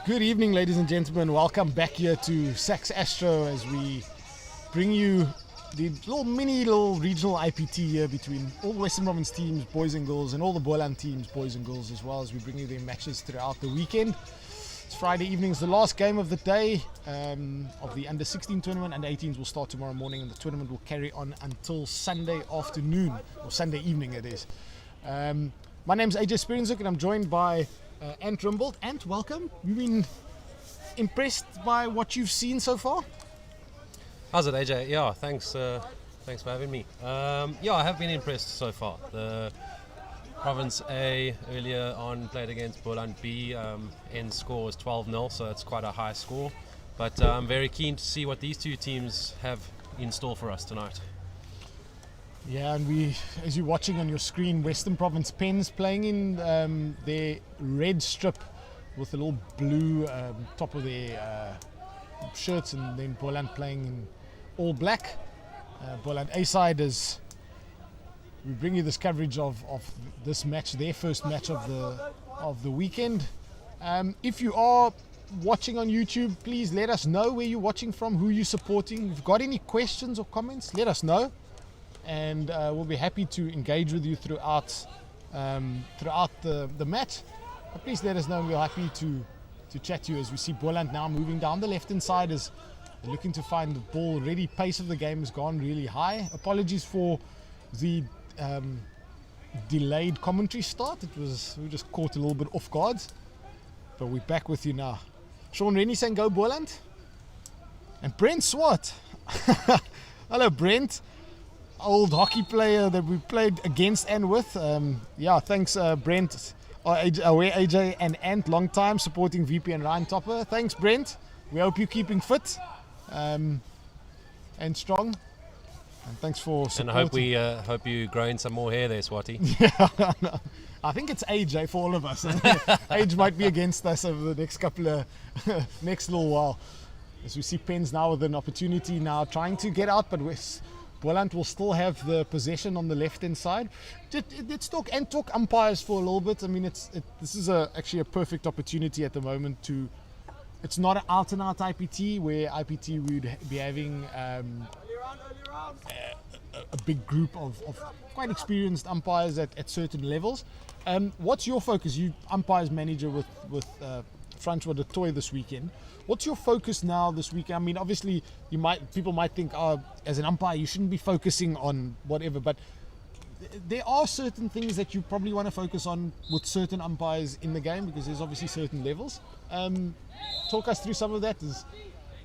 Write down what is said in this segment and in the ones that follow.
Good evening, ladies and gentlemen. Welcome back here to Sax Astro as we bring you the little regional IPT here between all the Western Province teams, boys and girls, and all the Boland teams, boys and girls as well, as we bring you their matches throughout the weekend. It's Friday evening, it's the last game of the day of the Under 16 tournament. Under 18s will start tomorrow morning, and the tournament will carry on until Sunday afternoon, or Sunday evening it is. My name's AJ Spirinsuk, and I'm joined by Ant Rumbold. Ant, welcome. You've been impressed by what you've seen so far? How's it, AJ? Yeah, thanks for having me. Yeah, I have been impressed so far. The Province A earlier on played against Boland B. End score was 12-0, so that's quite a high score. But I'm very keen to see what these two teams have in store for us tonight. Yeah, and we, as you're watching on your screen, Western Province Pens playing in their red strip with a little blue top of their shirts, and then Boland playing in all black. Boland A side is, we bring you this coverage of this match, their first match of the weekend. If you are watching on YouTube, please let us know where you're watching from, who you're supporting. If you've got any questions or comments, let us know. And we'll be happy to engage with you throughout the match. But please let us know, and we're happy to chat to you as we see Boland now moving down the left-hand side as they're looking to find the ball. Already pace of the game has gone really high. Apologies for the delayed commentary start. We were just caught a little bit off guard, but we're back with you now. Sean Rennie saying go Boland, and Brent Swart. Hello Brent. Old hockey player that we played against and with. Yeah, thanks Brent, AJ and Ant, long time supporting VP and Ryan Topper. Thanks Brent, we hope you're keeping fit and strong, and thanks for supporting. And I hope you growing some more hair there, Swati. Yeah, no, I think it's AJ for all of us. Age might be against us over the next next little while, as we see Pens now with an opportunity now trying to get out, but Boland will still have the possession on the left-hand side. Let's talk umpires for a little bit. I mean, this is actually a perfect opportunity at the moment to. It's not an out-and-out IPT where IPT would be having a big group of quite experienced umpires at certain levels. What's your focus? You umpires manager with Francois de Toy this weekend. What's your focus now this week? I mean, obviously, people might think, as an umpire, you shouldn't be focusing on whatever, but there are certain things that you probably want to focus on with certain umpires in the game, because there's obviously certain levels. Talk us through some of that. Is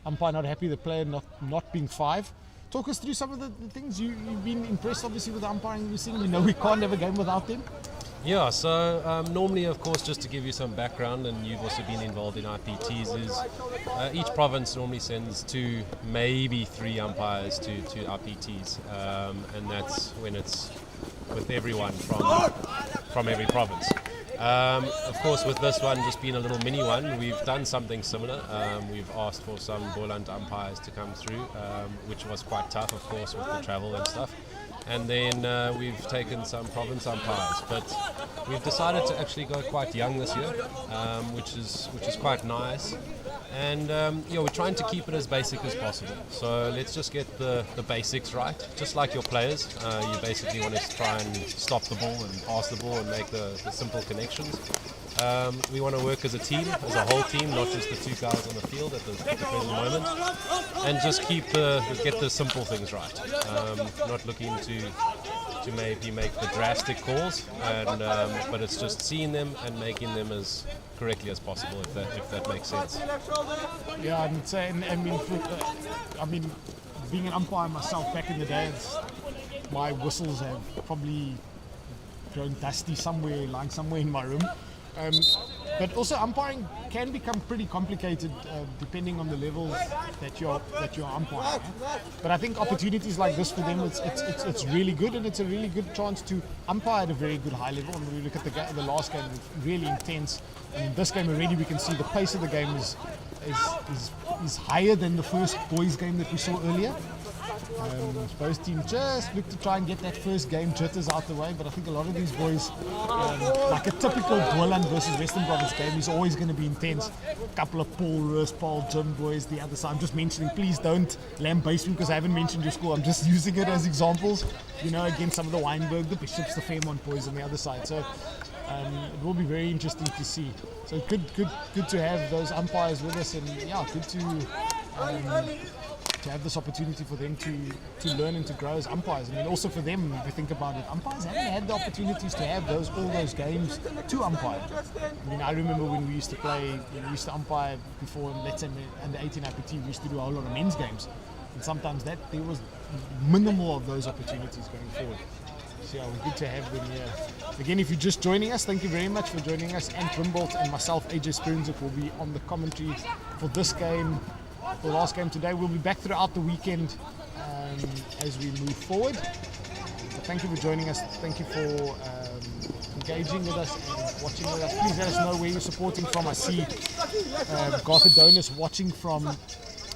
umpire not happy, the player not being 5? Talk us through some of the things you've been impressed, obviously, with the umpiring we've seen. We know we can't have a game without them. Yeah, so normally, of course, just to give you some background, and you've also been involved in IPTs, is each province normally sends 2, maybe 3 umpires to IPTs, and that's when it's with everyone from every province. Of course, with this one just being a little mini one, we've done something similar. We've asked for some Boland umpires to come through, which was quite tough, of course, with the travel and stuff. And then we've taken some province umpires, but we've decided to actually go quite young this year, which is quite nice. And we're trying to keep it as basic as possible. So let's just get the basics right, just like your players. You basically want to try and stop the ball and pass the ball and make the simple connections. We want to work as a team, as a whole team, not just the two guys on the field at the present moment, and just get the simple things right. Not looking to maybe make the drastic calls, but it's just seeing them and making them as correctly as possible, if that makes sense. Yeah, I'd say, I mean, being an umpire myself back in the day, my whistles have probably grown dusty lying somewhere in my room. But also umpiring can become pretty complicated depending on the levels that you're umpiring. But I think opportunities like this for them, it's really good, and it's a really good chance to umpire at a very good high level. And when we look at the last game, it's really intense. And in this game already, we can see the pace of the game is higher than the first boys game that we saw earlier. Both teams just look to try and get that first game jitters out the way, but I think a lot of these boys, like a typical Boland versus Western Province game, is always going to be intense. A couple of Paul, Roos, Paul, Jim boys, the other side. I'm just mentioning, please don't lambaste me because I haven't mentioned your school. I'm just using it as examples, against some of the Weinberg, the Bishops, the Fairmont boys on the other side. So it will be very interesting to see. So good to have those umpires with us, and good to have this opportunity for them to learn and to grow as umpires. I mean, also for them, if you think about it, umpires haven't had the opportunities to have all those games to umpire. I mean, I remember when we used to play, we used to umpire before, let's say under 18 IPT, we used to do a whole lot of men's games, and sometimes there was minimal of those opportunities going forward. So we're good to have them here. Again, if you're just joining us, thank you very much for joining us. Ant Rimbolt and myself, AJ Sprinzik, will be on the commentary for this game. The last game today. We'll be back throughout the weekend as we move forward. So thank you for joining us. Thank you for engaging with us and watching with us. Please let us know where you're supporting from. I see Garth Adonis watching from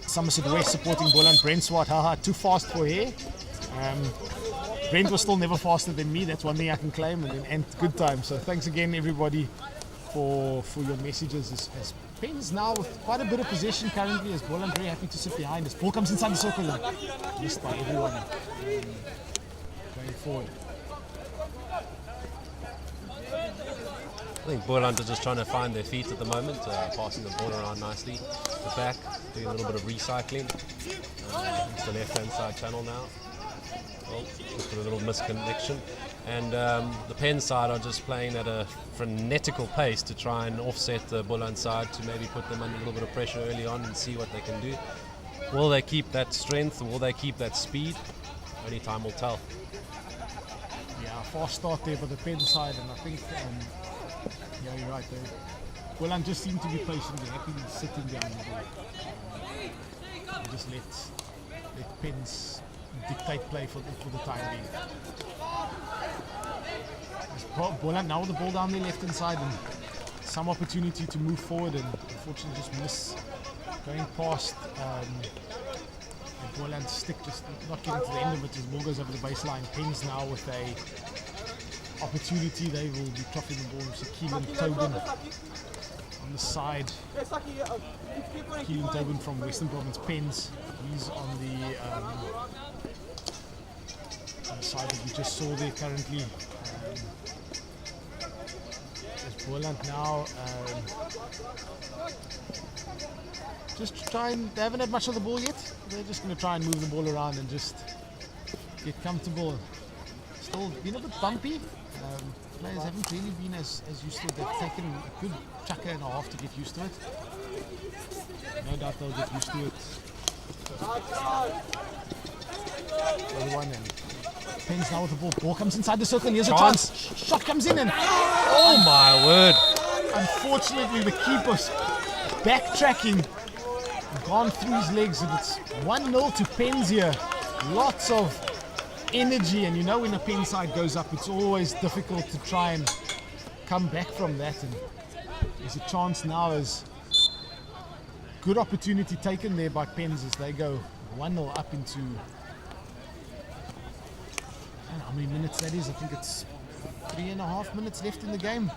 Somerset West, supporting Boland. Brent Swart, haha, too fast for hair. Brent was still never faster than me. That's one thing I can claim. And good time. So thanks again, everybody, for your messages. As Pens now with quite a bit of possession currently, as Boland very happy to sit behind us. Ball comes inside the circle and missed by everyone going forward. I think Boland are just trying to find their feet at the moment, passing the ball around nicely. The back, doing a little bit of recycling. It's the left-hand side channel now. Well, just a little misconnection. And the Penn side are just playing at a frenetical pace to try and offset the Boland side, to maybe put them under a little bit of pressure early on and see what they can do. Will they keep that strength? Will they keep that speed? Only time will tell. Yeah, fast start there for the Penn side, and I think, you're right there. Boland just seem to be patient. They're happy sitting down the ball. Just let Penn's dictate play for the time being. Boland now with the ball down the left hand side, and some opportunity to move forward, and unfortunately just miss going past Boland's stick, just not getting to the end of it as the ball goes over the baseline. Pens now with a opportunity. They will be dropping the ball. So Keelan Tobin on the side. Keelan Tobin from Western Province Pens. He's on the side that we just saw there currently. As Boland now just they haven't had much of the ball yet. They're just going to try and move the ball around and just get comfortable. Still been a bit bumpy. Players haven't really been as used to it. They've taken a good chucker and a half to get used to it. No doubt they'll get used to it. Everyone, and Pens now with the ball. Ball comes inside the circle. Here's a chance. Shot comes in, and oh my word! Unfortunately, the keeper's backtracking, gone through his legs, and it's 1-0 to Pens here. Lots of energy, and when a Pen side goes up, it's always difficult to try and come back from that. And there's a chance now, as good opportunity taken there by Pens as they go 1-0 up into. I don't know how many minutes that is. I think it's 3.5 minutes left in the game.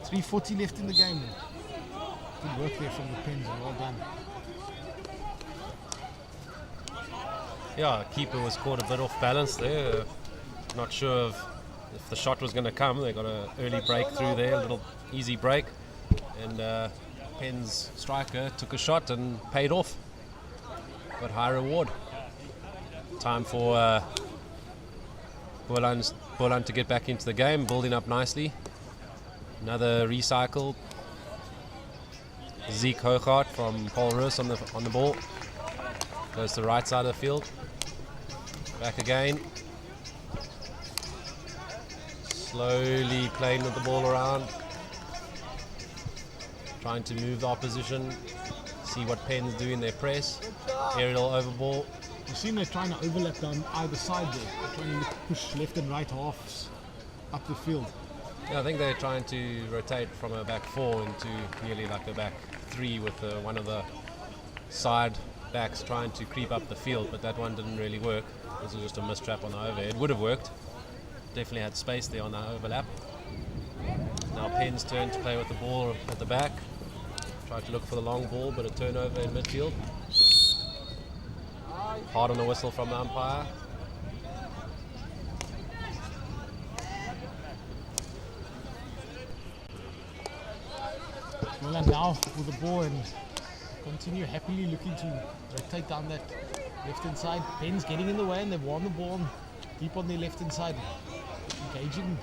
3:40 left in the game. Good work there from the Pens, and well done. Yeah, keeper was caught a bit off balance there. Not sure of if the shot was going to come, they got an early breakthrough there, a little easy break, and Penn's striker took a shot and paid off. Got high reward. Time for Boland to get back into the game, building up nicely. Another recycle. Zeke Hochart from Paul Roos on the ball. Goes to the right side of the field. Back again. Slowly playing with the ball around. Trying to move the opposition. See what Penn's do in their press. Aerial over ball. You see they're trying to overlap down either side there. They're trying to push left and right halves up the field. Yeah, I think they're trying to rotate from a back four into nearly like a back three with one of the side backs trying to creep up the field, but that one didn't really work. This was just a mistrap on the overhead. Would have worked. Definitely had space there on that overlap. Now Penn's turn to play with the ball at the back. Tried to look for the long ball, but a turnover in midfield. Hard on the whistle from the umpire. Boland now with the ball and continue happily looking to rotate down that left hand side. Penn's getting in the way and they've won the ball deep on their left hand side. Engaging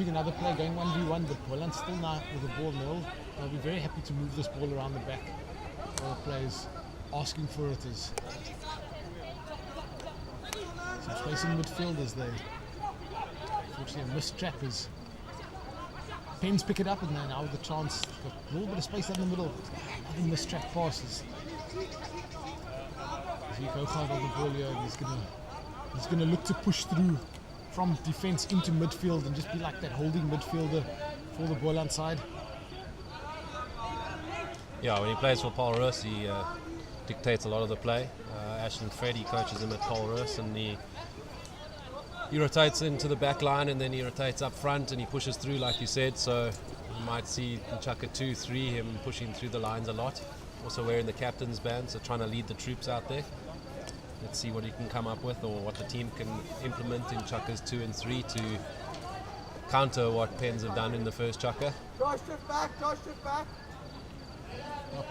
another play, going 1v1, but Boland still now with the ball. They'll be very happy to move this ball around the back. All the players asking for it is some space in midfield as they unfortunately a missed trap as Penn's pick it up and then now with the chance, got a little bit of space down the middle. Another missed trap passes. Zeke Hochart on the ball here and he's gonna look to push through from defense into midfield and just be like that holding midfielder for the Boland side. Yeah, when he plays for Paul Roos, he dictates a lot of the play. Ashton Freddy coaches him at Paul Roos, and he rotates into the back line and then he rotates up front and he pushes through like you said, so you might see in Chaka 2-3 him pushing through the lines a lot. Also wearing the captain's band, so trying to lead the troops out there. Let's see what he can come up with or what the team can implement in Chakas 2 and 3 to counter what Pens have done in the first Chaka. Josh, shift back.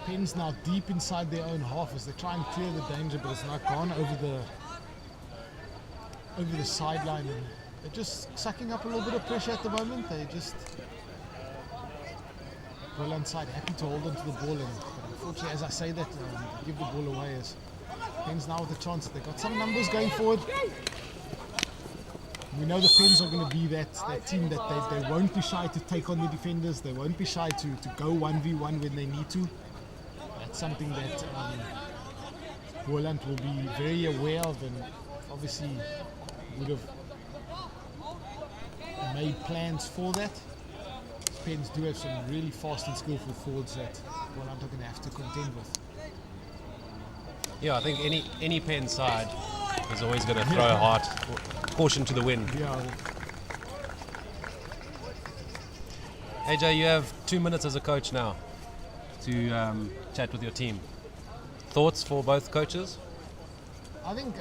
Pens now deep inside their own half as they try and clear the danger, but it's now gone over the sideline and they're just sucking up a little bit of pressure at the moment. They just Boland side happy to hold onto the ball, and unfortunately, as I say that, they give the ball away as Pens now with a chance. They've got some numbers going forward. We know the Pens are going to be that team that they won't be shy to take on the defenders. They won't be shy to go 1v1 when they need to. That's something that Boland will be very aware of and obviously would have made plans for that. Pens do have some really fast and skillful forwards that Boland are going to have to contend with. Yeah, I think any Pen side is always going to throw hard. Caution to the wind. Yeah. AJ, you have 2 minutes as a coach now to chat with your team. Thoughts for both coaches? I think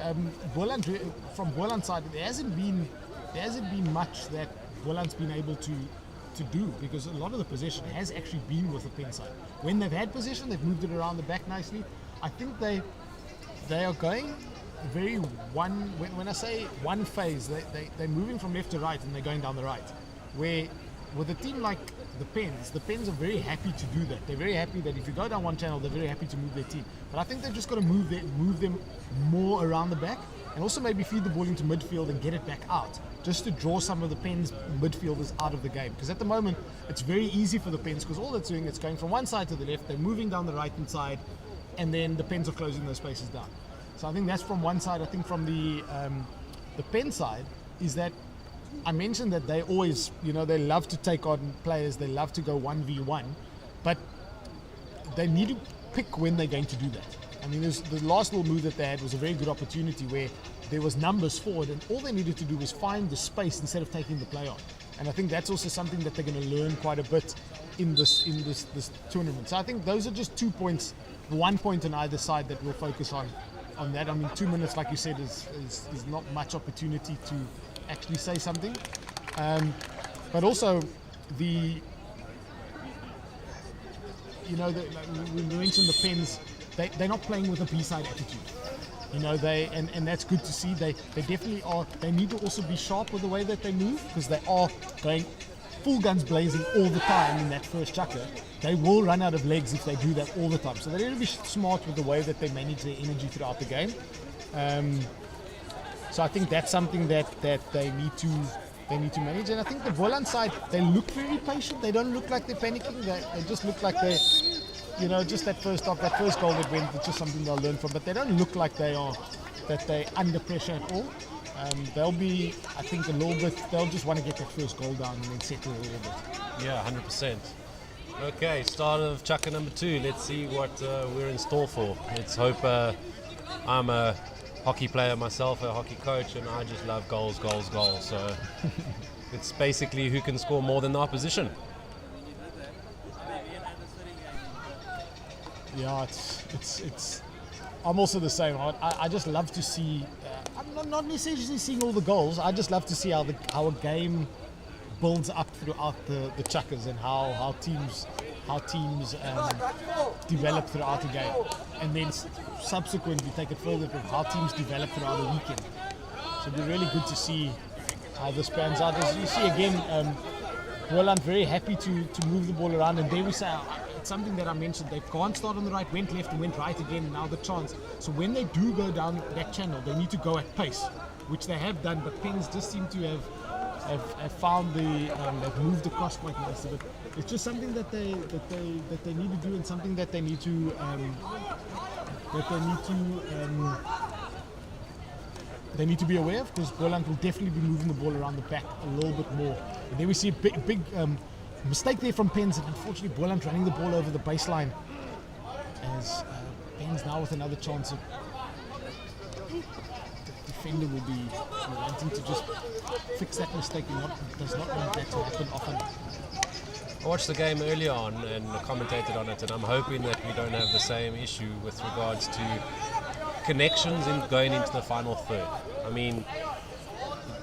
Boland, from Boland's side, there hasn't been much that Boland's been able to do, because a lot of the possession has actually been with the Pen side. When they've had possession, they've moved it around the back nicely. I think they are going very when I say one phase, they're moving from left to right and they're going down the right. Where with a team like the Pens are very happy to do that. They're very happy that if you go down one channel, they're very happy to move their team. But I think they've just got to move them more around the back, and also maybe feed the ball into midfield and get it back out, just to draw some of the Pens midfielders out of the game. Because at the moment, it's very easy for the Pens, because all it's doing is going from one side to the left, they're moving down the right-hand side, and then the Pens are closing those spaces down. So I think that's from one side. I think from the Pen side is that I mentioned that they always, they love to take on players, they love to go 1v1, but they need to pick when they're going to do that. I mean, the last little move that they had was a very good opportunity where there was numbers forward and all they needed to do was find the space instead of taking the play on. And I think that's also something that they're going to learn quite a bit in this tournament. So I think those are just 2 points, 1 point on either side that we'll focus on that. I mean, 2 minutes, like you said, is not much opportunity actually say something. But also the we mentioned the Pens. They're not playing with a B-side attitude. And that's good to see. They definitely are. They need to also be sharp with the way that they move, because they are going full guns blazing all the time in that first chucker. They will run out of legs if they do that all the time. So they need to be smart with the way that they manage their energy throughout the game. So I think that's something that they need to manage. And I think the Boland side, they look very patient. They don't look like they're panicking. They just look like they're, just that first goal that went, it's just something they'll learn from. But they don't look like they're under pressure at all. They'll be, I think, they'll just want to get that first goal down and then settle a little bit. Yeah, 100%. Okay, start of chucker number 2. Let's see what we're in store for. Let's hope. I'm a hockey player myself, a hockey coach, and I just love goals. So it's basically who can score more than the opposition. Yeah, it's. I'm also the same. I just love to see. I'm not necessarily seeing all the goals. I just love to see how a game builds up throughout the chuckers, and how teams develop throughout the game, and then subsequently take it further from how teams develop throughout the weekend. So it'll be really good to see how this pans out. As you see again, Boland very happy to move the ball around, and there we say it's something that I mentioned. They can't start on the right, went left and went right again. Now the chance. So when they do go down that channel, they need to go at pace, which they have done. But Pens just seem to have found they've moved across quite nicely. But it's just something that they need to do, and something that they need to they need to be aware of, because Boland will definitely be moving the ball around the back a little bit more. And then we see a big mistake there from Pens, and unfortunately Boland running the ball over the baseline, as Pens now with another chance. The defender will be wanting to just fix that mistake, and does not want that to happen often. I watched the game earlier on and commentated on it, and I'm hoping that we don't have the same issue with regards to connections in going into the final third. I mean,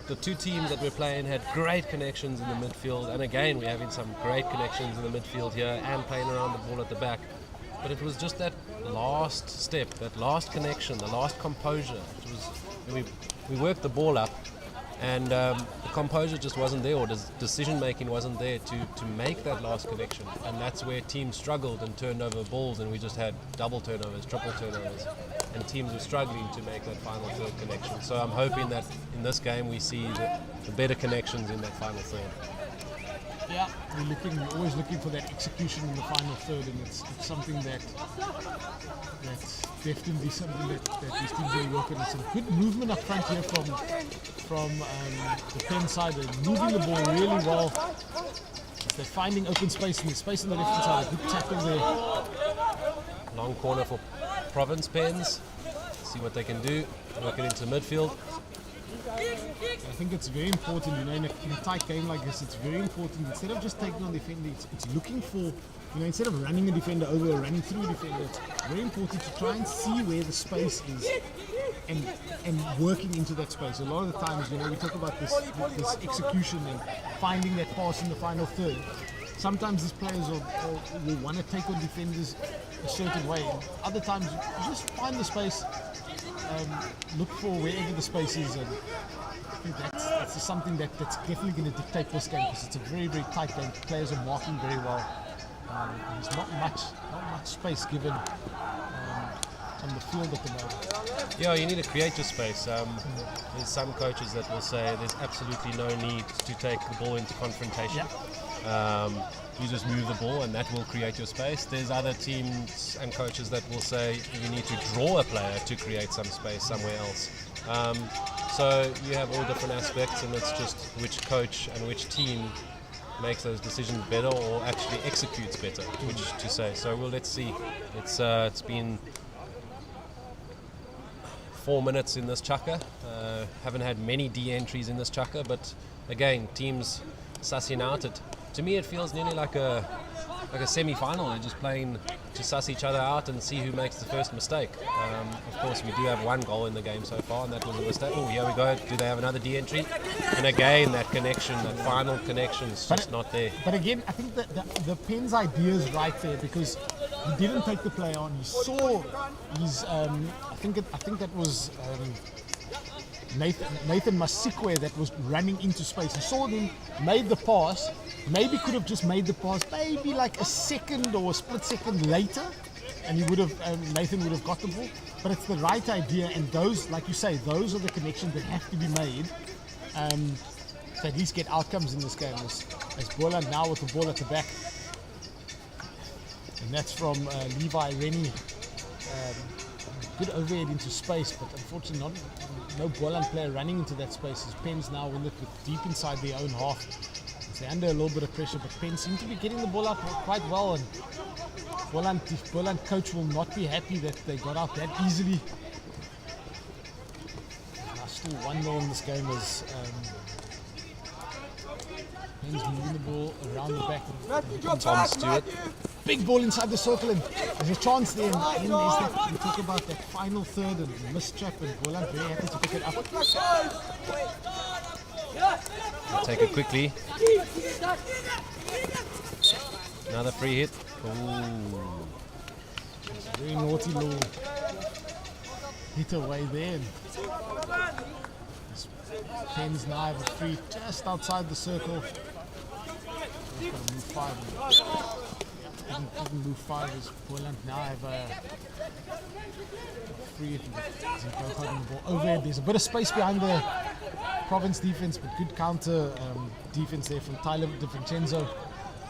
the two teams that we're playing had great connections in the midfield, and again we're having some great connections in the midfield here and playing around the ball at the back. But it was just that last step, that last connection, the last composure. It was, we worked the ball up, and the composure just wasn't there, or the decision making wasn't there to make that last connection. And that's where teams struggled and turned over balls, and we just had double turnovers, triple turnovers, and teams were struggling to make that final third connection. So I'm hoping that in this game we see the better connections in that final third. Yeah, we're always looking for that execution in the final third, and it's something that's definitely something that these teams are working on. Some good movement up front here from the Pen side. They're moving the ball really well. They're finding open space, and the space on the left hand side. A good tackle there. Long corner for Province Pens. See what they can do. Working into midfield. I think it's very important, in a tight game like this, it's very important, instead of just taking on the defender, it's looking for, instead of running a defender over or running through a defender, it's very important to try and see where the space is and working into that space. A lot of the times, we talk about this execution and finding that pass in the final third. Sometimes these players will want to take on defenders a certain way. Other times, you just find the space, look for wherever the space is, and I think that's just something that's definitely going to dictate this game, because it's a very, very tight game. Players are marking very well. There's not much space given on the field at the moment. Yeah, you need to create your space. There's some coaches that will say there's absolutely no need to take the ball into confrontation. Yeah. You just move the ball and that will create your space. There's other teams and coaches that will say you need to draw a player to create some space somewhere else. So you have all different aspects, and it's just which coach and which team makes those decisions better or actually executes better, which to say. So let's see. It's been 4 minutes in this chucker. Haven't had many D entries in this chucker, but again, teams sussing out it. To me, it feels nearly like a like a semi-final. They're just playing to suss each other out and see who makes the first mistake. Of course, we do have one goal in the game so far, and that was a mistake. Oh, here we go. Do they have another de-entry? And again, that connection, that final connection is just not there. But again, I think that the Penn's idea is right there, because he didn't take the play on. He saw his, I think that was Nathan Masikwe that was running into space. He saw him, made the pass, maybe could have just made the pass maybe like a second or a split second later, and he would have Nathan would have got the ball. But it's the right idea, and those, like you say, those are the connections that have to be made to at least get outcomes in this game. As Boland now with the ball at the back, and that's from Levi Rennie. Good overhead into space, but unfortunately no Boland player running into that space, as Pens now win it with deep inside their own half. They're under a little bit of pressure, but Pens seem to be getting the ball out quite well, and Boland coach will not be happy that they got out that easily. Now still 1-0 in this game as Pens moving the ball around the back. Tom Stewart. Big ball inside the circle, and there's a chance there, and then there's that, we talk about that final third and missed trap, and Boland very happy to pick it up. We'll take it quickly. Another free hit. Ooh. Very naughty little hit away there. Pens now have a free just outside the circle. Just got to move 5. Didn't move 5 as Boland now have a free hit. Overhead, there's a bit of space behind the Province defense, but good counter defense there from Tyler DiVincenzo.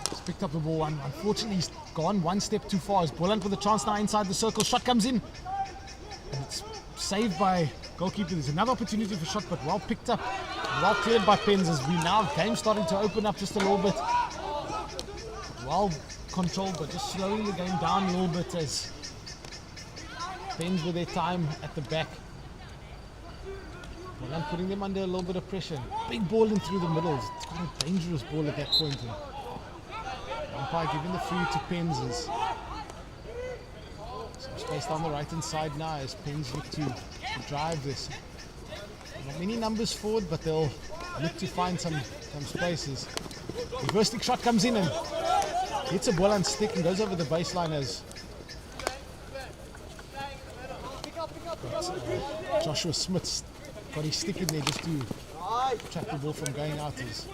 He's picked up the ball, and unfortunately he's gone one step too far. As Boland with a chance now inside the circle, shot comes in, and it's saved by goalkeeper. There's another opportunity for shot, but well picked up, well cleared by Pens, as we now game starting to open up just a little bit. Well controlled, but just slowing the game down a little bit as Pens with their time at the back. Boland putting them under a little bit of pressure. Big ball in through the middle. It's quite a dangerous ball at that point. Umpire giving the free to Pens. Some space down the right hand side now as Pens look to drive this. Not many numbers forward, but they'll look to find some spaces. Reverse stick shot comes in and hits a Boland stick and goes over the baseline as Joshua Smith's got his stick in there just to trap the ball from going out. As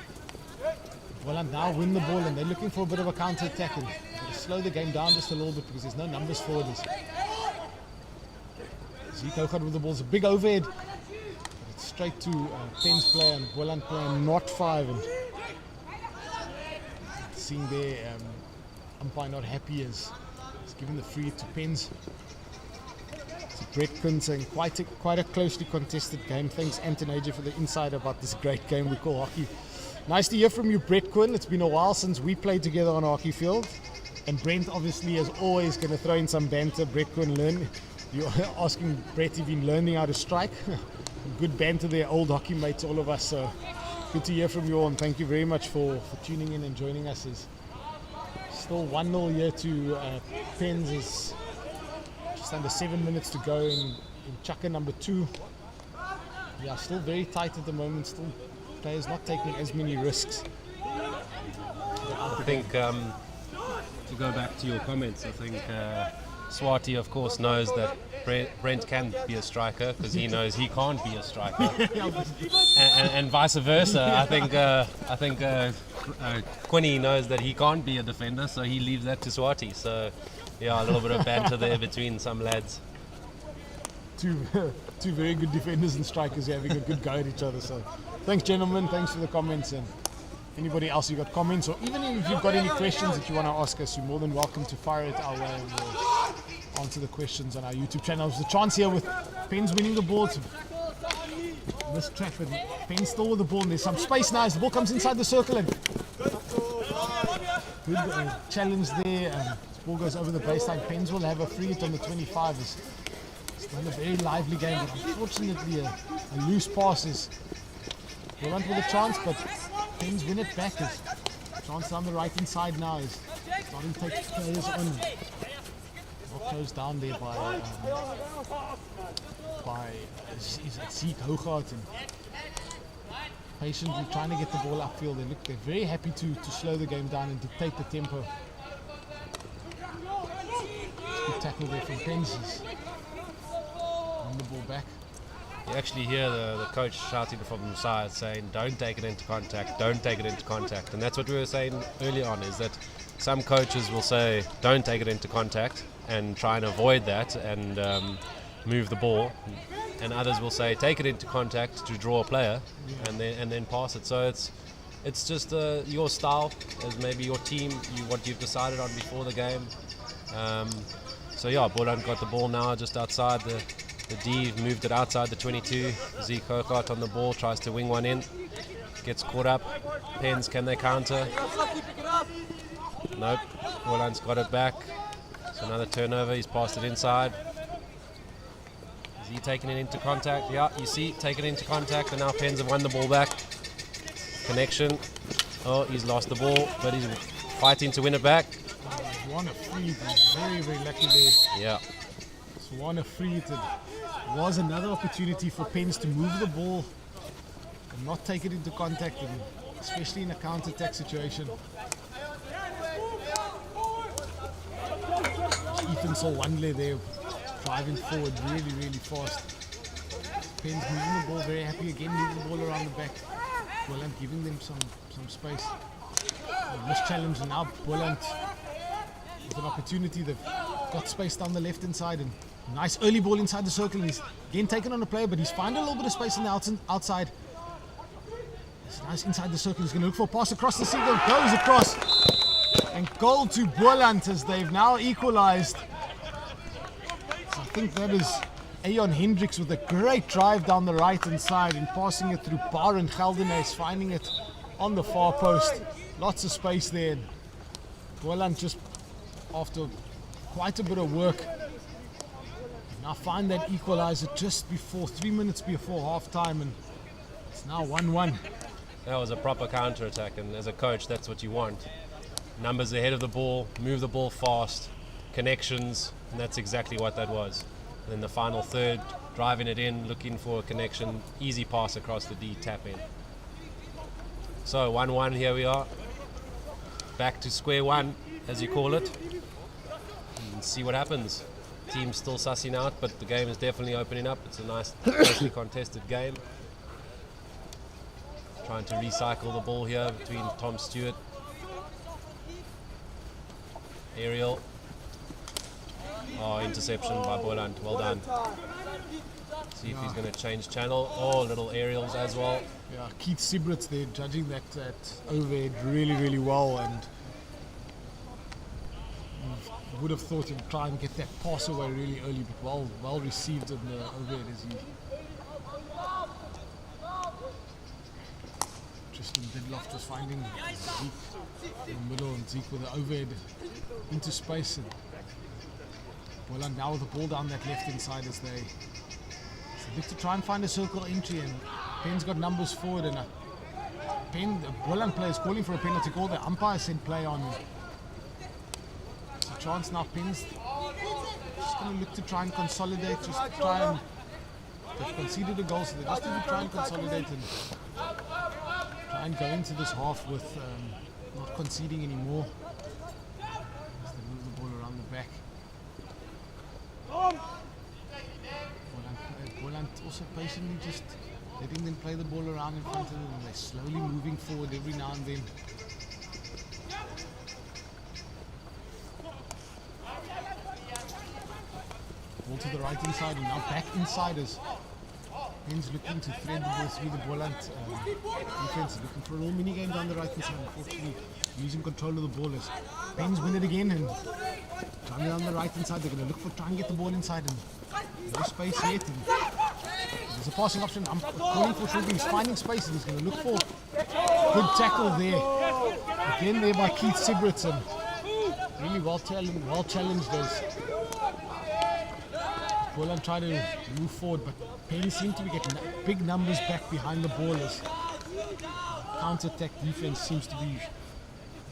Boland now win the ball, and they're looking for a bit of a counter attack, and slow the game down just a little bit because there's no numbers forward. Zico with the ball, it's a big overhead, but it's straight to Pens player, and Boland player not 5. And seeing there, umpire not happy as he's giving the free to Pens. Brett Quinn saying quite a closely contested game. Thanks Anton AJ for the insight about this great game we call hockey. Nice to hear from you, Brett Quinn. It's been a while since we played together on a hockey field, and Brent obviously is always going to throw in some banter. Brett Quinn, you're asking Brett if he's learning how to strike. Good banter there, old hockey mates, all of us. So good to hear from you all, and thank you very much for tuning in and joining us. It's still 1-0 here to Pens. Is just under 7 minutes to go in Chaka number 2. Yeah, still very tight at the moment. Still players not taking as many risks. I think to go back to your comments, I think Swati of course knows that Brent can be a striker because he knows he can't be a striker, and vice versa. I think Quinny knows that he can't be a defender, so he leaves that to Swati. So yeah, a little bit of banter there between some lads. Two very good defenders and strikers having a good go at each other. So thanks gentlemen, thanks for the comments, and anybody else who got comments, or even if you've got any questions that you want to ask us, you're more than welcome to fire it our way, and we'll answer the questions on our YouTube channel. There's a chance here with Pens winning the ball. This track with Pens still with the ball, and there's some space now as the ball comes inside the circle, and good challenge there. This ball goes over the baseline. Pens will have a free hit on the 25. It's been a very lively game, but unfortunately a loose pass is Boland with a chance, but Pens win it back. Chance on the right hand side now is starting to take players on. Not closed down there by Zeke Hoogaard, and patiently trying to get the ball upfield. They're very happy to slow the game down and dictate the tempo. Good tackle there from Penzis. On the ball back. You actually hear the coach shouting from the side saying, don't take it into contact, don't take it into contact. And that's what we were saying early on, is that some coaches will say, don't take it into contact, and try and avoid that and move the ball. And others will say, take it into contact to draw a player, and then pass it. So it's just your style, as maybe your team, what you've decided on before the game. So yeah, Boland got the ball now just outside the D, moved it outside the 22. Zeke Hoogaard on the ball, tries to wing one in, gets caught up. Pens, can they counter? Nope, Boland's got it back. So another turnover, he's passed it inside. Is he taking it into contact? Yeah, you see, taking it into contact, and now Pens have won the ball back. Connection. Oh, he's lost the ball, but he's fighting to win it back. Won a free, very, very lucky there. Yeah. Won a free. It was another opportunity for Pens to move the ball and not take it into contact, and especially in a counter-attack situation. Ethan saw Wandle there driving forward really, really fast. Pens moving the ball, very happy again, moving the ball around the back. Boland giving them some space. Missed challenge, and now Boland with an opportunity. They've got space down the left hand side, and nice early ball inside the circle. He's again taken on a player, but he's found a little bit of space on the outside. It's nice inside the circle. He's going to look for a pass across the circle. Goes across, and goal to Boland as they've now equalized. So I think that is Ayon Hendricks with a great drive down the right hand side and passing it through Bar and Geldenes, finding it on the far post. Lots of space there. Boland just after quite a bit of work now find that equalizer just before 3 minutes before half time, and it's now 1-1. That was a proper counter attack, and as a coach that's what you want. Numbers ahead of the ball, move the ball fast, connections, and that's exactly what that was. And then the final third, driving it in, looking for a connection, easy pass across the D, tap in. So 1-1, here we are, back to square one as you call it, and see what happens. Team's still sussing out, but the game is definitely opening up. It's a nice, closely contested game. Trying to recycle the ball here between Tom Stewart. Aerial. Oh, interception by Boland. Well done. See if he's going to change channel. Oh, little aerials as well. Yeah, Keith Sibritz there judging that overhead really, really well, and would have thought he'd try and get that pass away really early, but well received on the overhead as he. Tristan Didloff just finding Zeke in the middle, and Zeke with the overhead into space, and Boland now with the ball down that left hand side as they look to try and find a circle entry, and Penn's got numbers forward, and the Boland player is calling for a penalty call. The umpire sent play on. It's a chance now. Penn's just going to look to try and consolidate, they've conceded a goal, so they just need to try and consolidate and try and go into this half with not conceding anymore. As they move the ball around the back. Boland also patiently just letting them play the ball around in front of them, and they're slowly moving forward every now and then. Ball to the right hand side, and now back inside as Penn's looking to thread the ball through the Boland defense, looking for a little mini game down the right hand side. Unfortunately, losing control of the ball as Penn's win it again, and trying down the right hand side. They're going to look for try and get the ball inside, and no space yet. And there's a passing option. I'm calling for Shulby. He's finding space, and he's going to look for good tackle there. Again there by Keith Sibritz, and really well challenged as Boland try to move forward, but Penny seemed to be getting big numbers back behind the ball as counter-attack defense seems to be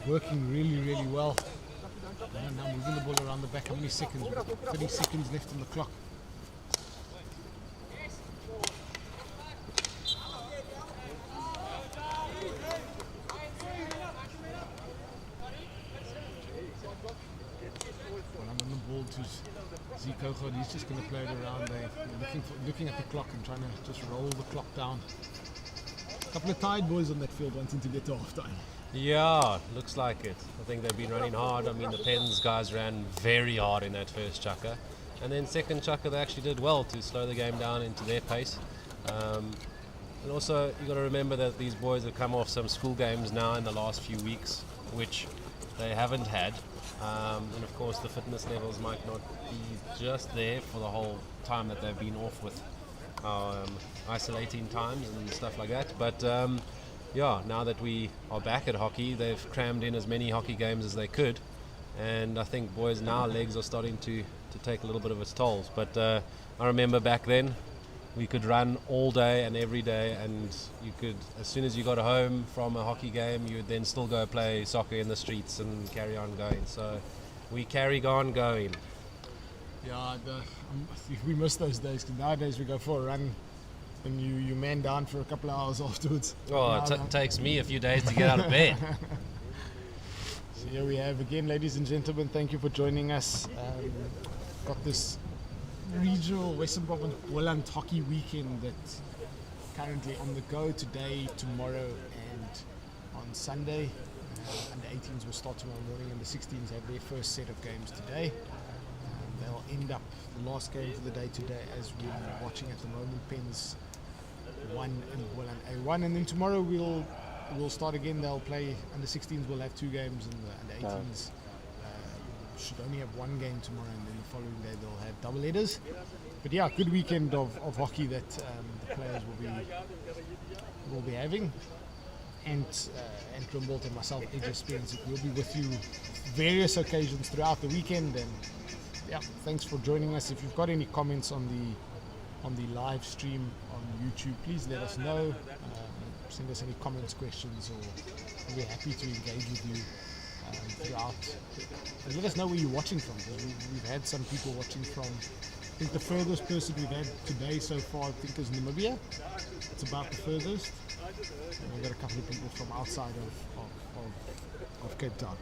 working really, really well. Now moving the ball around the back. How many seconds? We've got 30 seconds left on the clock. To Zico, he's just going to play it around there, looking at the clock and trying to just roll the clock down. A couple of tired boys on that field wanting to get to half time. Yeah, looks like it. I think they've been running hard. I mean, the Pens guys ran very hard in that first chukker. And then second chukker, they actually did well to slow the game down into their pace. And also, you've got to remember that these boys have come off some school games now in the last few weeks, which they haven't had. And of course the fitness levels might not be just there for the whole time that they've been off with isolating times and stuff like that. But yeah, now that we are back at hockey, they've crammed in as many hockey games as they could, and I think boys now legs are starting to take a little bit of its tolls. But I remember back then we could run all day and every day, and you could, as soon as you got home from a hockey game, you would then still go play soccer in the streets and carry on going. So we carry on going. Yeah, we miss those days, because nowadays we go for a run and you man down for a couple of hours afterwards. Oh, it takes me a few days to get out of bed. So here we have again, ladies and gentlemen, thank you for joining us. Got this regional Western Province Boland hockey weekend that's currently on the go today, tomorrow and on Sunday. Under 18s will start tomorrow morning, and the 16s have their first set of games today. They'll end up the last game for the day today as we're watching at the moment, Pens 1 and Boland A1, and then tomorrow we'll start again. They'll play under 16s, will have 2 games, and the under 18s should only have 1 game tomorrow, and then the following day they'll have double headers. But yeah, good weekend of hockey that the players will be having. And Grimbold and myself, AJ Spence, will be with you various occasions throughout the weekend. And yeah, thanks for joining us. If you've got any comments on the live stream on YouTube, please let us know. Send us any comments, questions, or we'll be happy to engage with you throughout. And let us know where you're watching from. We've had some people watching from, I think the furthest person we've had today so far, I think, is Namibia. It's about the furthest. And we've got a couple of people from outside of Cape Town.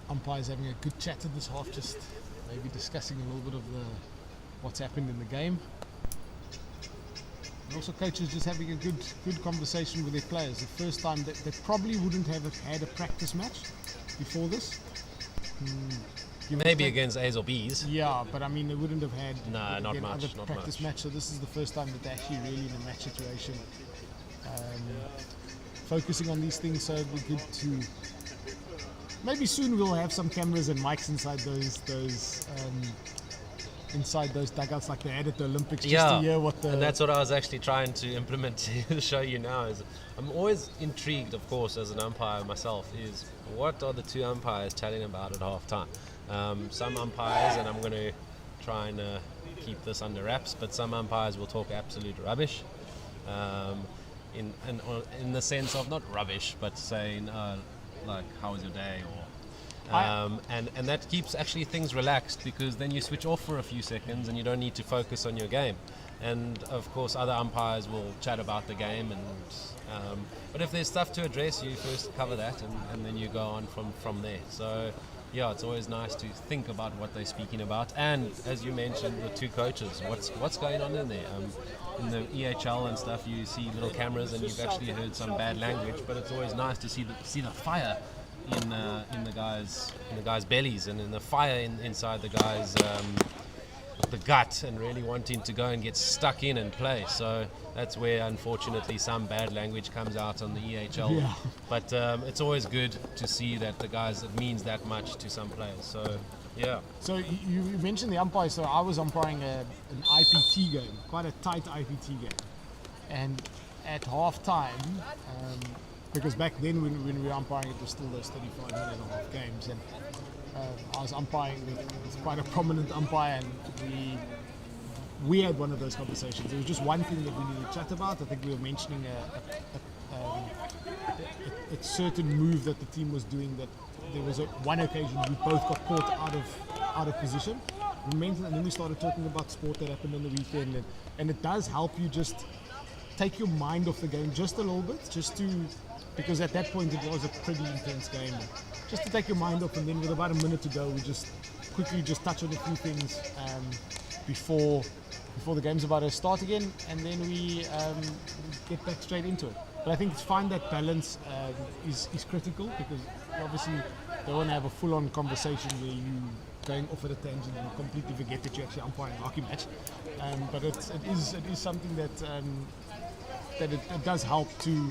Umpires having a good chat at this half, just maybe discussing a little bit of what's happened in the game. And also coaches just having a good conversation with their players. The first time that they probably wouldn't have had a practice match before this. Maybe against A's or B's. Yeah, but I mean they wouldn't have had not much. Other practice match. So this is the first time that they're actually really in a match situation, focusing on these things. So it'd be good to. Maybe soon we'll have some cameras and mics inside those dugouts like they had at the Olympics, just to hear what the... And that's what I was actually trying to implement to show you now. Is I'm always intrigued, of course, as an umpire myself, is what are the 2 umpires chatting about at half time? Some umpires, and I'm going to try and keep this under wraps, but some umpires will talk absolute rubbish. In the sense of not rubbish, but saying like, how was your day, or and that keeps actually things relaxed, because then you switch off for a few seconds and you don't need to focus on your game. And of course other umpires will chat about the game, and but if there's stuff to address, you first cover that, and then you go on from there. So yeah, it's always nice to think about what they're speaking about, and as you mentioned, the 2 coaches, what's going on in there. In the EHL and stuff, you see little cameras and you've actually heard some bad language, but it's always nice to see the fire in the guys' bellies, and in the fire inside the guys' the gut, and really wanting to go and get stuck in and play. So that's where unfortunately some bad language comes out on the EHL. Yeah. But it's always good to see that the guys, it means that much to some players. So yeah. So you mentioned the umpire. So I was umpiring an IPT game, quite a tight IPT game, and at half time, because back then when we were umpiring, it was still those 35 minute and a half games, and I was umpiring with quite a prominent umpire, and we had one of those conversations. There was just one thing that we needed to chat about. I think we were mentioning a certain move that the team was doing, that there was one occasion we both got caught out of position. And then we started talking about sport that happened on the weekend, and it does help you just take your mind off the game just a little bit, because at that point it was a pretty intense game. Just to take your mind off, and then with about a minute to go, we just quickly touch on a few things before the game's about to start again, and then we get back straight into it. But I think to find that balance is critical, because obviously you don't want to have a full-on conversation where you going off at a tangent and you completely forget that you're actually umpiring a hockey match. But it is something that it does help to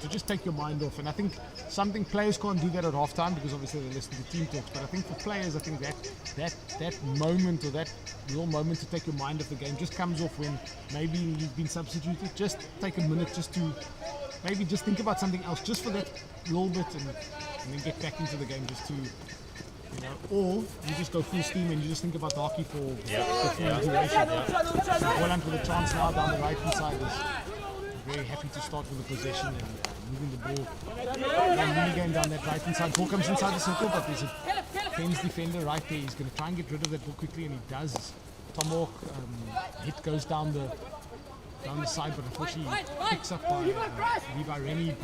just take your mind off. And I think something players can't do that at halftime, because obviously they listen to team talks. But I think for players, I think that moment, or that real moment to take your mind off the game, just comes off when maybe you've been substituted. Just take a minute just to maybe just think about something else, just for that little bit, and then get back into the game, just to, or you just go full steam and you just think about the hockey for full duration. Boland with a chance now down the right hand side is very happy to start with the possession and moving the ball. Mini game down that right hand side. Ball comes inside the circle, but there's a Penn's defender right there. He's going to try and get rid of that ball quickly, and he does. Tomahawk hit goes down the side, but unfortunately picks up by Levi Rennie.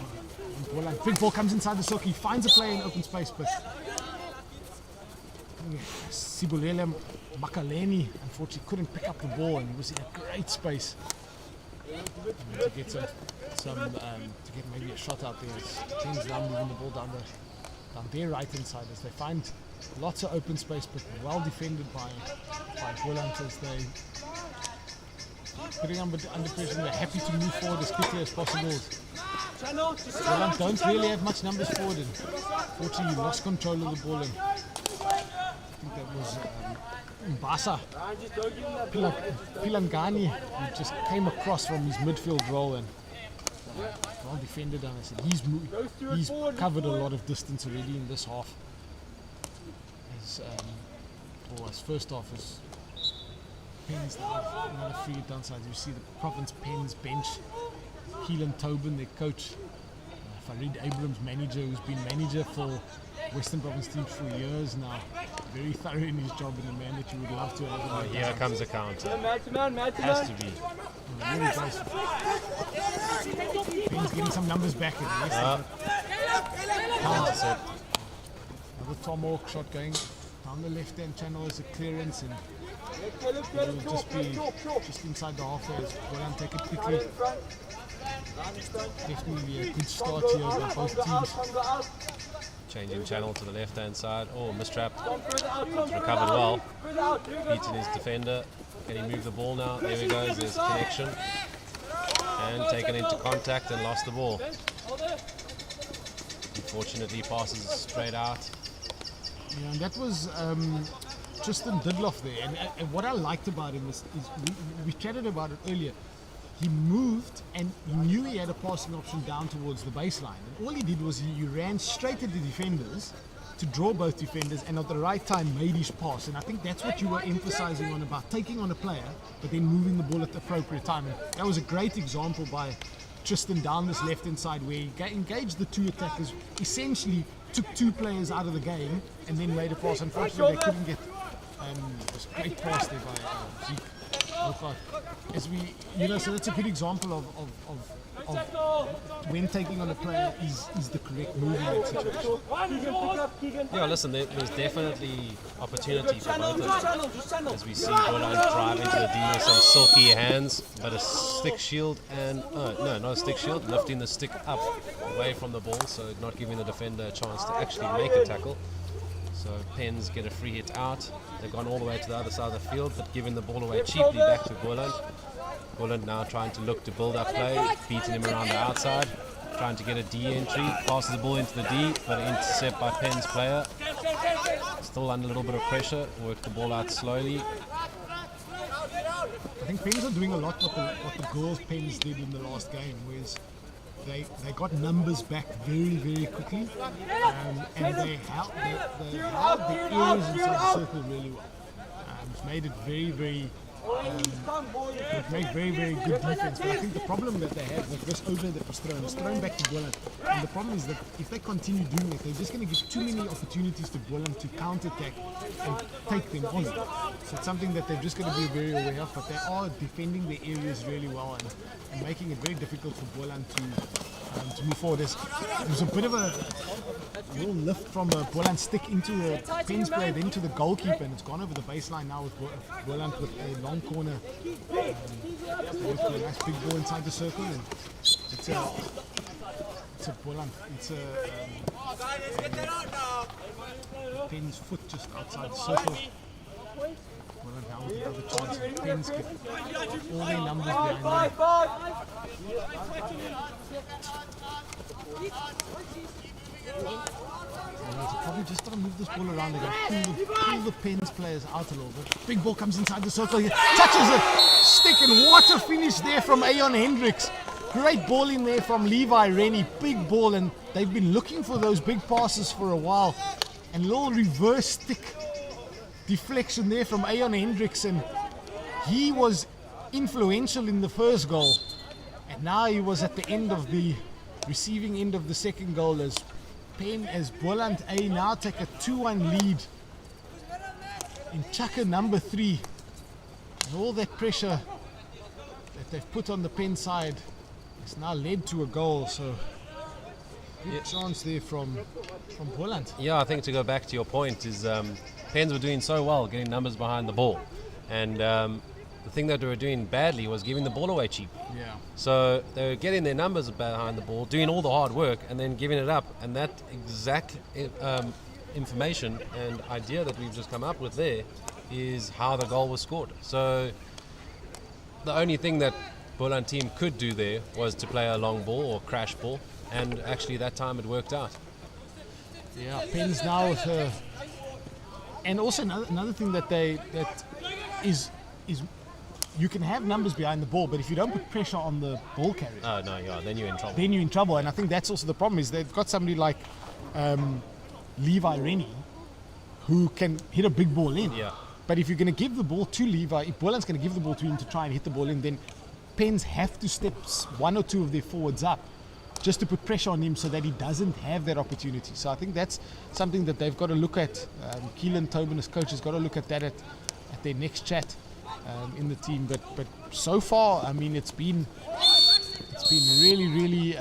Big ball comes inside the circle. He finds a player in open space, but Sibulele Makaleni unfortunately couldn't pick up the ball, and he was in a great space to get to get maybe a shot out there. As teams now moving the ball down their right hand side, as they find lots of open space, but well defended by Boland, as they putting under pressure. They're happy to move forward as quickly as possible. Boland don't really have much numbers forward, and fortunately lost control of the ball, and I think that was Mbasa Pilangani, who just came across from his midfield role, and well defended. And I said he's covered a lot of distance already in this half. His first half was Penn's another free hit downside. You see the Province Penn's bench, Keelan Tobin, their coach, Farid Abrams, manager, who's been manager for Western Province teams for years now. Very thorough in his job, and a man that you would love to have. Here comes a counter. Has to be. Really close. Penn's getting some numbers back in the Counter. Another Tomahawk shot going down the left-hand channel as a clearance, and it will just be just inside the half there. Boland take it quickly. Definitely a good start here by both teams. Changing channel to the left-hand side. Oh, mistrap. Recovered well. Beating his defender. Can he move the ball now? There he goes. There's connection. And taken into contact and lost the ball. Unfortunately, passes straight out. Yeah, and that was Tristan Didloff there. And what I liked about him is we chatted about it earlier. He moved and he knew he had a passing option down towards the baseline. And all he did was he ran straight at the defenders to draw both defenders, and at the right time made his pass. And I think that's what you were emphasizing on, about taking on a player but then moving the ball at the appropriate time. And that was a great example by Tristan down this left-hand side, where he engaged the two attackers, essentially took two players out of the game and then made a pass. Unfortunately, they couldn't get it was a great pass there by Zeke. As so that's a good example of when taking on a player is the correct move in that situation. Yeah, listen, there's definitely opportunity for both of them. As we see Boland drive into the D with some silky hands, but a stick shield and not a stick shield, lifting the stick up away from the ball, so not giving the defender a chance to actually make a tackle. So Pens get a free hit out. They've gone all the way to the other side of the field, but giving the ball away cheaply back to Boland. Boland now trying to look to build up play, beating him around the outside, trying to get a D entry, passes the ball into the D, but an intercept by Pens player. Still under a little bit of pressure, work the ball out slowly. I think Pens are doing a lot what the girls Pens did in the last game, whereas they got numbers back very, very quickly, and they held the areas inside the circle really well. It's made it very, very They've made very, very good defense, but I think the problem that they had was this over that was thrown back to Boland. And the problem is that if they continue doing it, they're just going to give too many opportunities to Boland to counter-attack and take them on. So it's something that they're just going to be very aware of, but they are defending their areas really well and making it very difficult for Boland to move forward. There's a bit of a little lift from a Boland stick into a Pens player, then to the goalkeeper, and it's gone over the baseline now with Boland with a long corner. With a nice big ball inside the circle, and it's a Boland. It's a Pens foot just outside the circle. Boland now with another chance. Pens get all their numbers behind them. Probably just got to move this ball around again. Pull the Pens players out a little bit. Big ball comes inside the circle. He touches a stick, and what a finish there from Ayon Hendricks. Great ball in there from Levi Rennie. Big ball, and they've been looking for those big passes for a while. And a little reverse stick deflection there from Ayon Hendricks, and he was influential in the first goal. And now he was at the end of the receiving end of the second goal as Boland A now take a 2-1 lead in Chaka number 3. And all that pressure that they've put on the Pen side has now led to a goal. So good chance there from Boland. Yeah, I think to go back to your point is Pens were doing so well getting numbers behind the ball, and the thing that they were doing badly was giving the ball away cheap. Yeah. So they were getting their numbers behind the ball, doing all the hard work, and then giving it up. And that exact information and idea that we've just come up with there is how the goal was scored. So the only thing that Boland team could do there was to play a long ball or crash ball, and actually that time it worked out. Yeah, Pens now with her. And also another thing that is you can have numbers behind the ball, but if you don't put pressure on the ball carrier, then you're in trouble. Then you're in trouble, and I think that's also the problem. Is they've got somebody like Levi Rennie who can hit a big ball in. Yeah. But if you're going to give the ball to Levi, if Boland's going to give the ball to him to try and hit the ball in, then Pens have to step one or two of their forwards up just to put pressure on him so that he doesn't have that opportunity. So I think that's something that they've got to look at. Keelan Tobin, as coach, has got to look at that at their next chat in the team. But so far, I mean, it's been really, really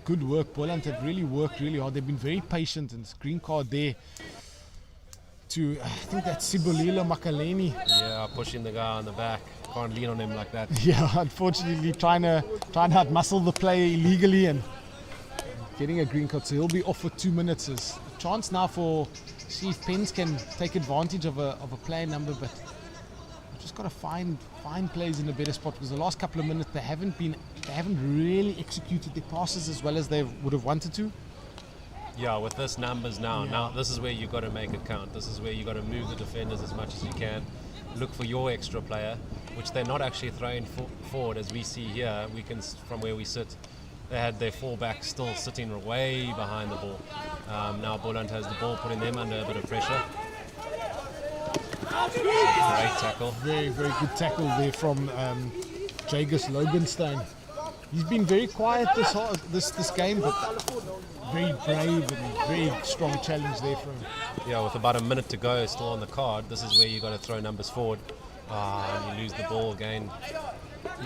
good work. Boland have really worked really hard. They've been very patient, and green card there to, I think that's Sibolilo Makaleni. Yeah, pushing the guy on the back. Can't lean on him like that. Yeah, unfortunately trying to outmuscle the play illegally and getting a green card. So he'll be off for 2 minutes. There's a chance now for see if Pens can take advantage of a player number, but we've just got to find players in a better spot, because the last couple of minutes they haven't really executed their passes as well as they would have wanted to. Yeah, with this numbers now this is where you've got to make it count. This is where you've got to move the defenders as much as you can. Look for your extra player, which they're not actually throwing forward as we see here. We can, from where we sit, they had their fullback still sitting way behind the ball. Now Boland has the ball, putting them under a bit of pressure. Great tackle. Very, very good tackle there from Jagus Loganstein. He's been very quiet this game, but very brave and very strong challenge there from him. Yeah, with about a minute to go still on the card, this is where you got to throw numbers forward. And you lose the ball again.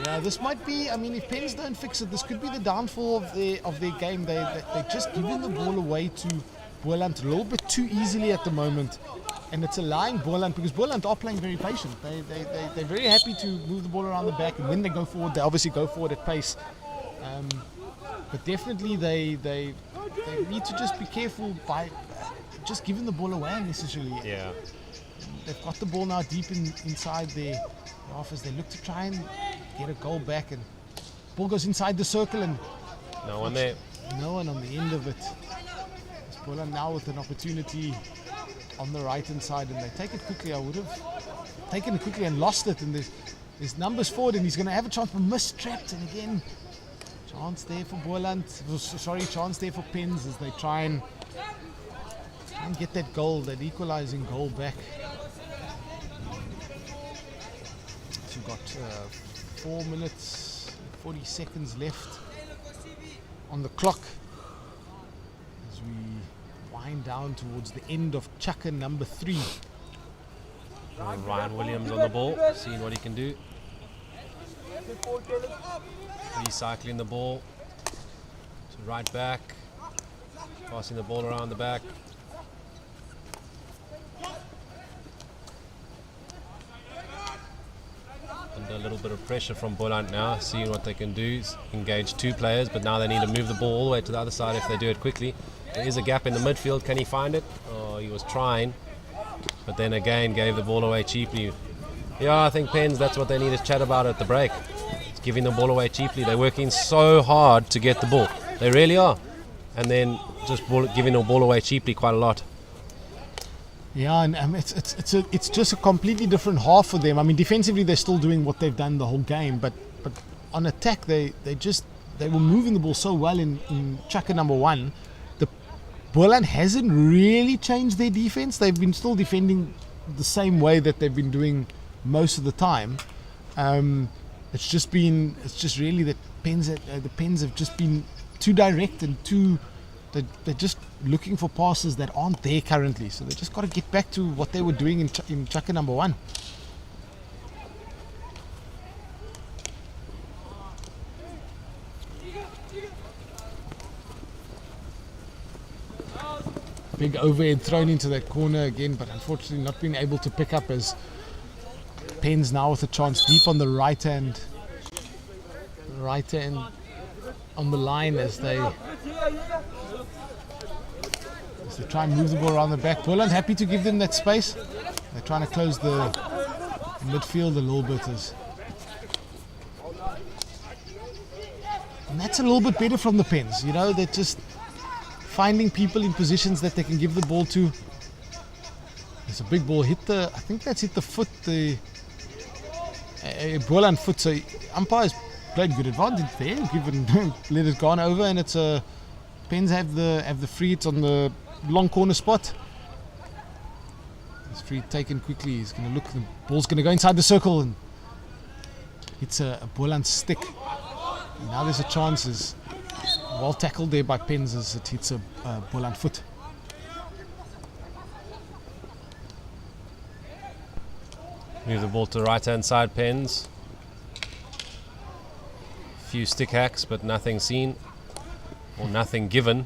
Yeah, this might be, I mean, if Pens don't fix it, this could be the downfall of their game. They're just giving the ball away to Boland a little bit too easily at the moment. And it's allowing Boland, because Boland are playing very patient. They're very happy to move the ball around the back, and when they go forward, they obviously go forward at pace. But definitely they need to just be careful by just giving the ball away unnecessarily. Yeah. They've got the ball now deep inside their half as they look to try and get a goal back, and ball goes inside the circle and no one there. No one on the end of it. It's Boland now with an opportunity on the right hand side, and they take it quickly. I would have taken it quickly and lost it, and there's numbers forward, and he's going to have a chance, but mistrapped, and again chance there for Boland. Chance there for Pens as they try and get that goal, that equalizing goal back. got 4 minutes, 40 seconds left on the clock as we wind down towards the end of chukka number 3. Ryan Williams on the ball, seeing what he can do. Recycling the ball to right back, passing the ball around the back. Under a little bit of pressure from Boland now, seeing what they can do. Engage 2 players, but now they need to move the ball all the way to the other side if they do it quickly. There is a gap in the midfield. Can he find it? Oh, he was trying, but then again gave the ball away cheaply. Yeah, I think Pens, that's what they need to chat about at the break. It's giving the ball away cheaply. They're working so hard to get the ball. They really are. And then just giving the ball away cheaply quite a lot. Yeah, and it's just a completely different half for them. I mean, defensively they're still doing what they've done the whole game, but on attack they were moving the ball so well in chukka number 1. The Boland hasn't really changed their defense. They've been still defending the same way that they've been doing most of the time. It's just really that the Pens have just been too direct and they're just looking for passes that aren't there currently. So they just got to get back to what they were doing in chukka number 1. Big overhead thrown into that corner again, but unfortunately not being able to pick up, as Pens now with a chance deep on the right hand on the line as they try and move the ball around the back. Boland happy to give them that space. They're trying to close the midfield a little bit, and that's a little bit better from the Pens. You know, they're just finding people in positions that they can give the ball to. There's a big ball I think that's hit the foot, the Boland foot. So umpires played good advantage there, let it go on over, and it's a Pens have the free. It's on the long corner spot. This free taken quickly. He's going to look. The ball's going to go inside the circle, and it's a Boland stick. And now there's a chance. Is well tackled there by Pens as it hits a Boland foot. Move the ball to the right hand side, Pens. Few stick hacks, but nothing seen or nothing given.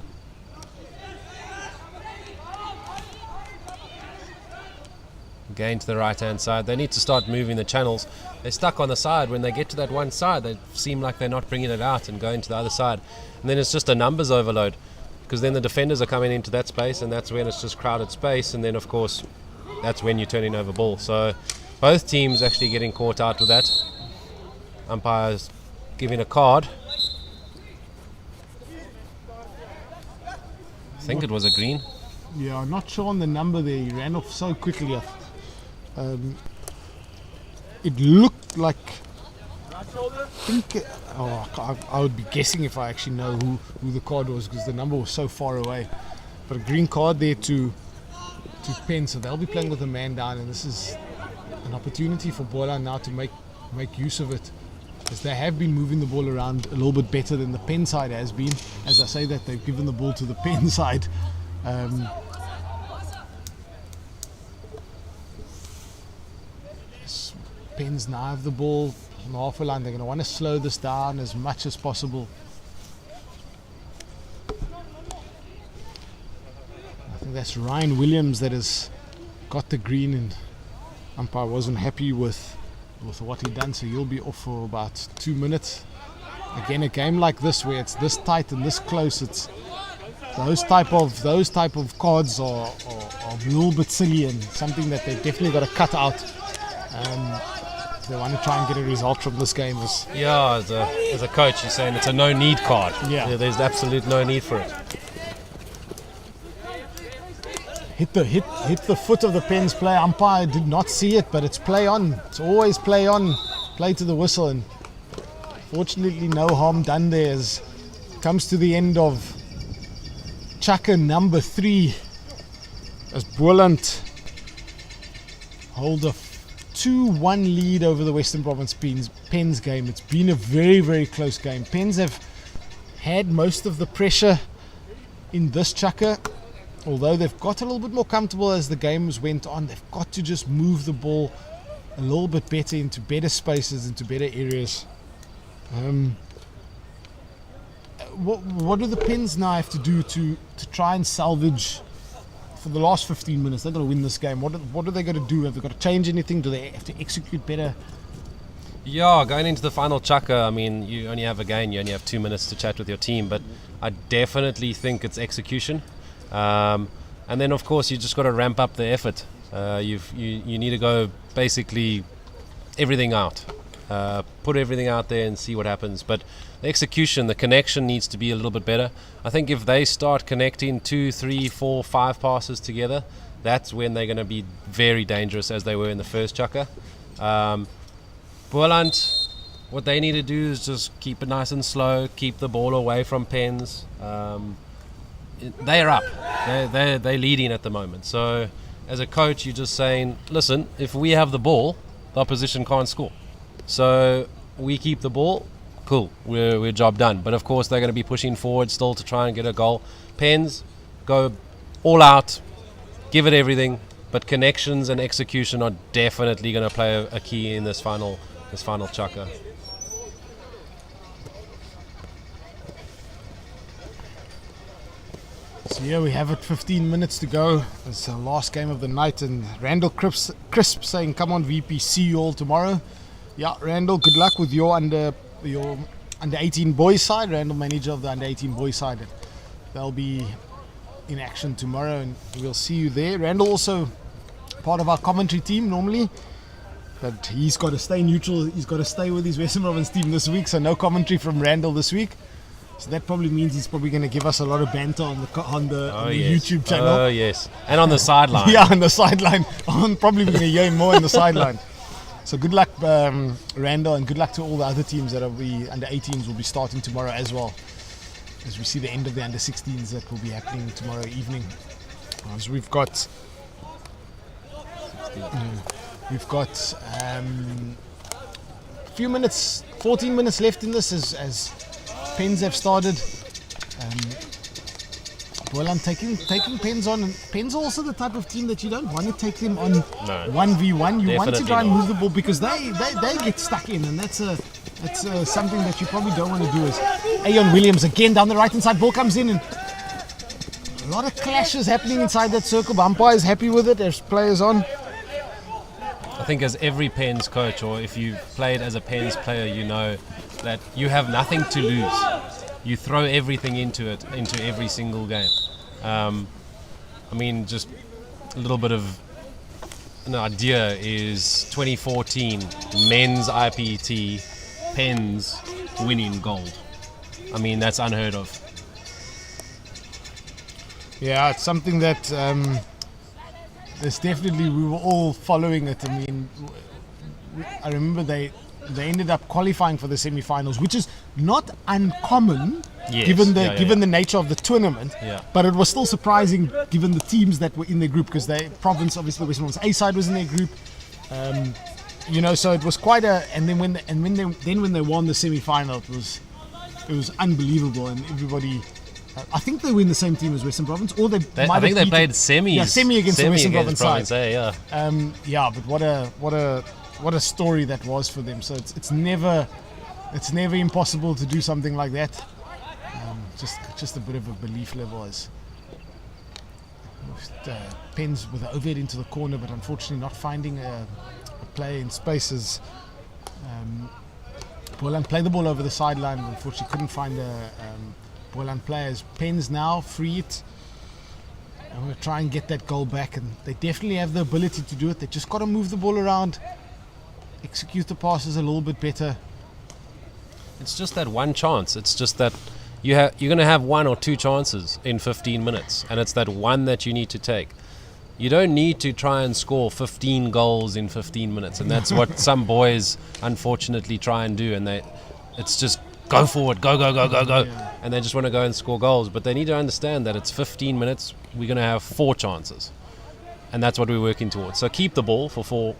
Again to the right hand side. They need to start moving the channels. They're stuck on the side. When they get to that one side, they seem like they're not bringing it out and going to the other side, and then it's just a numbers overload, because then the defenders are coming into that space, and that's when it's just crowded space, and then of course that's when you're turning over ball. So both teams actually getting caught out with that. Umpires giving a card. I think it was a green. Yeah, I'm not sure on the number there. He ran off so quickly. It looked like, I would be guessing if I actually know who the card was, because the number was so far away. But a green card there to Pens, so they'll be playing with a man down, and this is an opportunity for Boland now to make use of it, as they have been moving the ball around a little bit better than the Pen side has been. As I say that, they've given the ball to the Pen side. Pens now have the ball on the halfway line. They're going to want to slow this down as much as possible. I think that's Ryan Williams that has got the green, and umpire wasn't happy with what he done, so he'll be off for about 2 minutes. Again, a game like this where it's this tight and this close, it's those type of cards are a little bit silly, and something that they've definitely got to cut out. They want to try and get a result from this game. Yeah, as a coach, you're saying it's a no-need card. Yeah, there's absolute no need for it. Hit the foot of the Pens player. Umpire did not see it, but it's play on. It's always play on, play to the whistle, and fortunately no harm done there. As comes to the end of chukka number 3, as Boland hold a 2-1 lead over the Western Province Pens game. It's been a very, very close game. Pens have had most of the pressure in this chukker, although they've got a little bit more comfortable as the games went on. They've got to just move the ball a little bit better into better spaces, into better areas. What do the Pens now have to do to try and salvage for the last 15 minutes? They're going to win this game. What are they going to do? Have they got to change anything? Do they have to execute better? Yeah, going into the final chukker, I mean, you only have a game, you only have 2 minutes to chat with your team, but I definitely think it's execution. And then, of course, you just got to ramp up the effort. You need to go basically everything out. Put everything out there and see what happens. But the execution, the connection needs to be a little bit better. I think if they start connecting 2, 3, 4, 5 passes together, that's when they're going to be very dangerous as they were in the first chukker. Boland, what they need to do is just keep it nice and slow, keep the ball away from Pens. They're up. They're leading at the moment. So as a coach, you're just saying, listen, if we have the ball, the opposition can't score. So we keep the ball, cool, we're job done. But of course they're going to be pushing forward still to try and get a goal. Pens, go all out, give it everything, but connections and execution are definitely going to play a key in this final chukker. So here we have it, 15 minutes to go. It's the last game of the night, and Randall Crisp saying, come on VP, see you all tomorrow. Yeah, Randall, good luck with your under 18 boys side. Randall, manager of the under 18 boys side. They'll be in action tomorrow and we'll see you there. Randall also part of our commentary team normally, but he's got to stay neutral. He's got to stay with his Western Province team this week, so no commentary from Randall this week. So that probably means he's probably going to give us a lot of banter on the yes. YouTube channel. Oh yes, and on the sideline. Yeah, on the sideline. I'm probably going to hear him more on the sideline. So good luck, Randall, and good luck to all the other teams that will be under 18s will be starting tomorrow as well, as we see the end of the under 16s that will be happening tomorrow evening. So we've got a few minutes, 14 minutes left in this as Pens have started. Boland taking Pens on, and Pens are also the type of team that you don't want to take them on 1v1. You want to try and move the ball because they get stuck in, and that's something that you probably don't want to do. As Ayon Williams again down the right hand side, ball comes in, and a lot of clashes happening inside that circle. The umpire is happy with it. There's players on. I think as every Pens coach, or if you've played as a Pens player, you know that you have nothing to lose. You throw everything into every single game. I mean, just a little bit of an idea is 2014 men's IPT, Pens winning gold. I mean, that's unheard of. Yeah, it's something that there's definitely, we were all following it. I mean, I remember they ended up qualifying for the semi-finals, which is not uncommon given the nature of the tournament. Yeah. But it was still surprising given the teams that were in their group, because the province, obviously the Western Province A side was in their group. So it was quite a. And then when they won the semi-final, it was unbelievable, and everybody. I think they were in the same team as Western Province, or they played semis. Yeah, semi against the Western Province side. A, yeah. But what a story that was for them. So it's never impossible to do something like that. Just a bit of a belief level as Pens with the overhead into the corner, but unfortunately not finding a play in spaces. Boland played the ball over the sideline, unfortunately couldn't find a Boland players. Pens now free it. I'm going to try and get that goal back, and they definitely have the ability to do it. They just got to move the ball around, execute the passes a little bit better. It's just that one chance. It's just that you're going to have 1 or 2 chances in 15 minutes, and it's that one that you need to take. You don't need to try and score 15 goals in 15 minutes, and that's what some boys unfortunately try and do, and it's just go forward, go, Yeah. and they just want to go and score goals. But they need to understand that it's 15 minutes, we're going to have 4 chances, and that's what we're working towards. So keep the ball for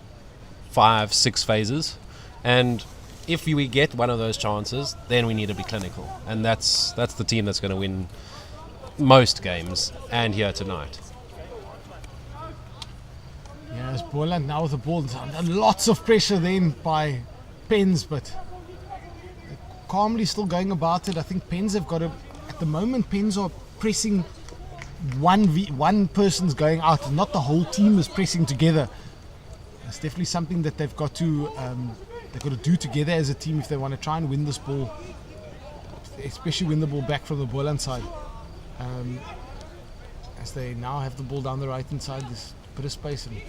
5, 6 phases, and if we get one of those chances, then we need to be clinical, and that's the team that's going to win most games, and here tonight. Yeah, it's Boland now with the ball. Lots of pressure then by Pens, but calmly still going about it. I think Pens have got at the moment, Pens are pressing one person's going out, not the whole team is pressing together. It's definitely something that they've got to do together as a team if they want to try and win this ball, especially win the ball back from the Boland side. As they now have the ball down the right hand side, there's a bit of space and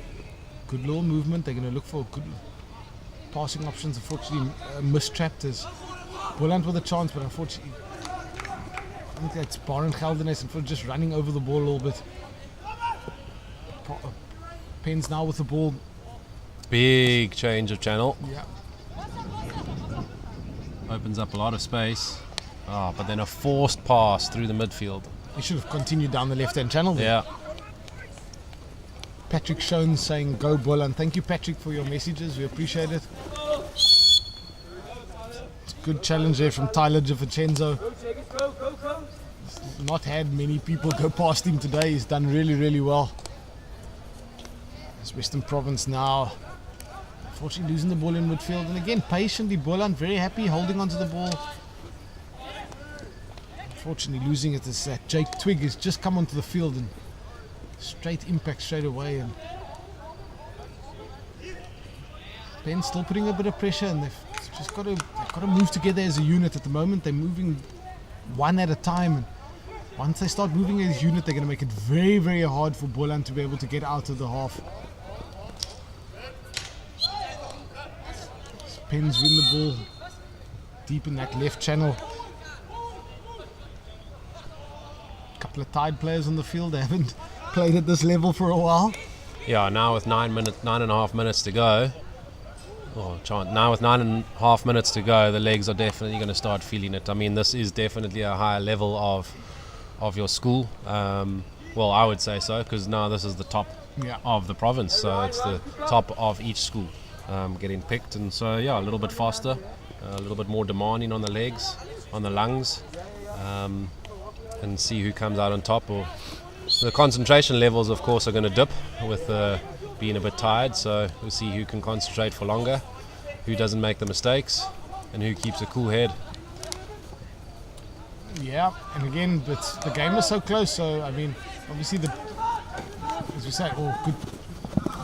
good little movement. They're going to look for good passing options. Unfortunately, mistrapped as Boland with a chance, but unfortunately, I think that's Baron Geldenes and for just running over the ball a little bit. Pens now with the ball. Big change of channel. Yeah. Opens up a lot of space. But then a forced pass through the midfield. He should have continued down the left-hand channel there. Yeah. Patrick Schoen saying go Boland. Thank you, Patrick, for your messages. We appreciate it. It's a good challenge there from Tyler DiVincenzo. He's not had many people go past him today. He's done really, really well. It's Western Province now. Unfortunately losing the ball in midfield. And again, patiently, Boland very happy holding onto the ball. Unfortunately losing it is that Jake Twig has just come onto the field and straight impact straight away, and Pens still putting a bit of pressure, and they've just got to move together as a unit. At the moment they're moving one at a time, and once they start moving as a unit they're going to make it very, very hard for Boland to be able to get out of the half. Pens win the ball deep in that left channel. Couple of tied players on the field. They haven't played at this level for a while. Yeah, now with 9.5 minutes to go. Now with 9.5 minutes to go, the legs are definitely going to start feeling it. I mean, this is definitely a higher level of your school. Well, I would say so, because now this is the top of the province, so it's the top of each school getting picked, and so yeah, a little bit faster, a little bit more demanding on the legs, on the lungs. And see who comes out on top. Or the concentration levels, of course, are going to dip with being a bit tired. So we'll see who can concentrate for longer, who doesn't make the mistakes, and who keeps a cool head. Yeah, and again, but the game is so close. So I mean, obviously, as we say, good.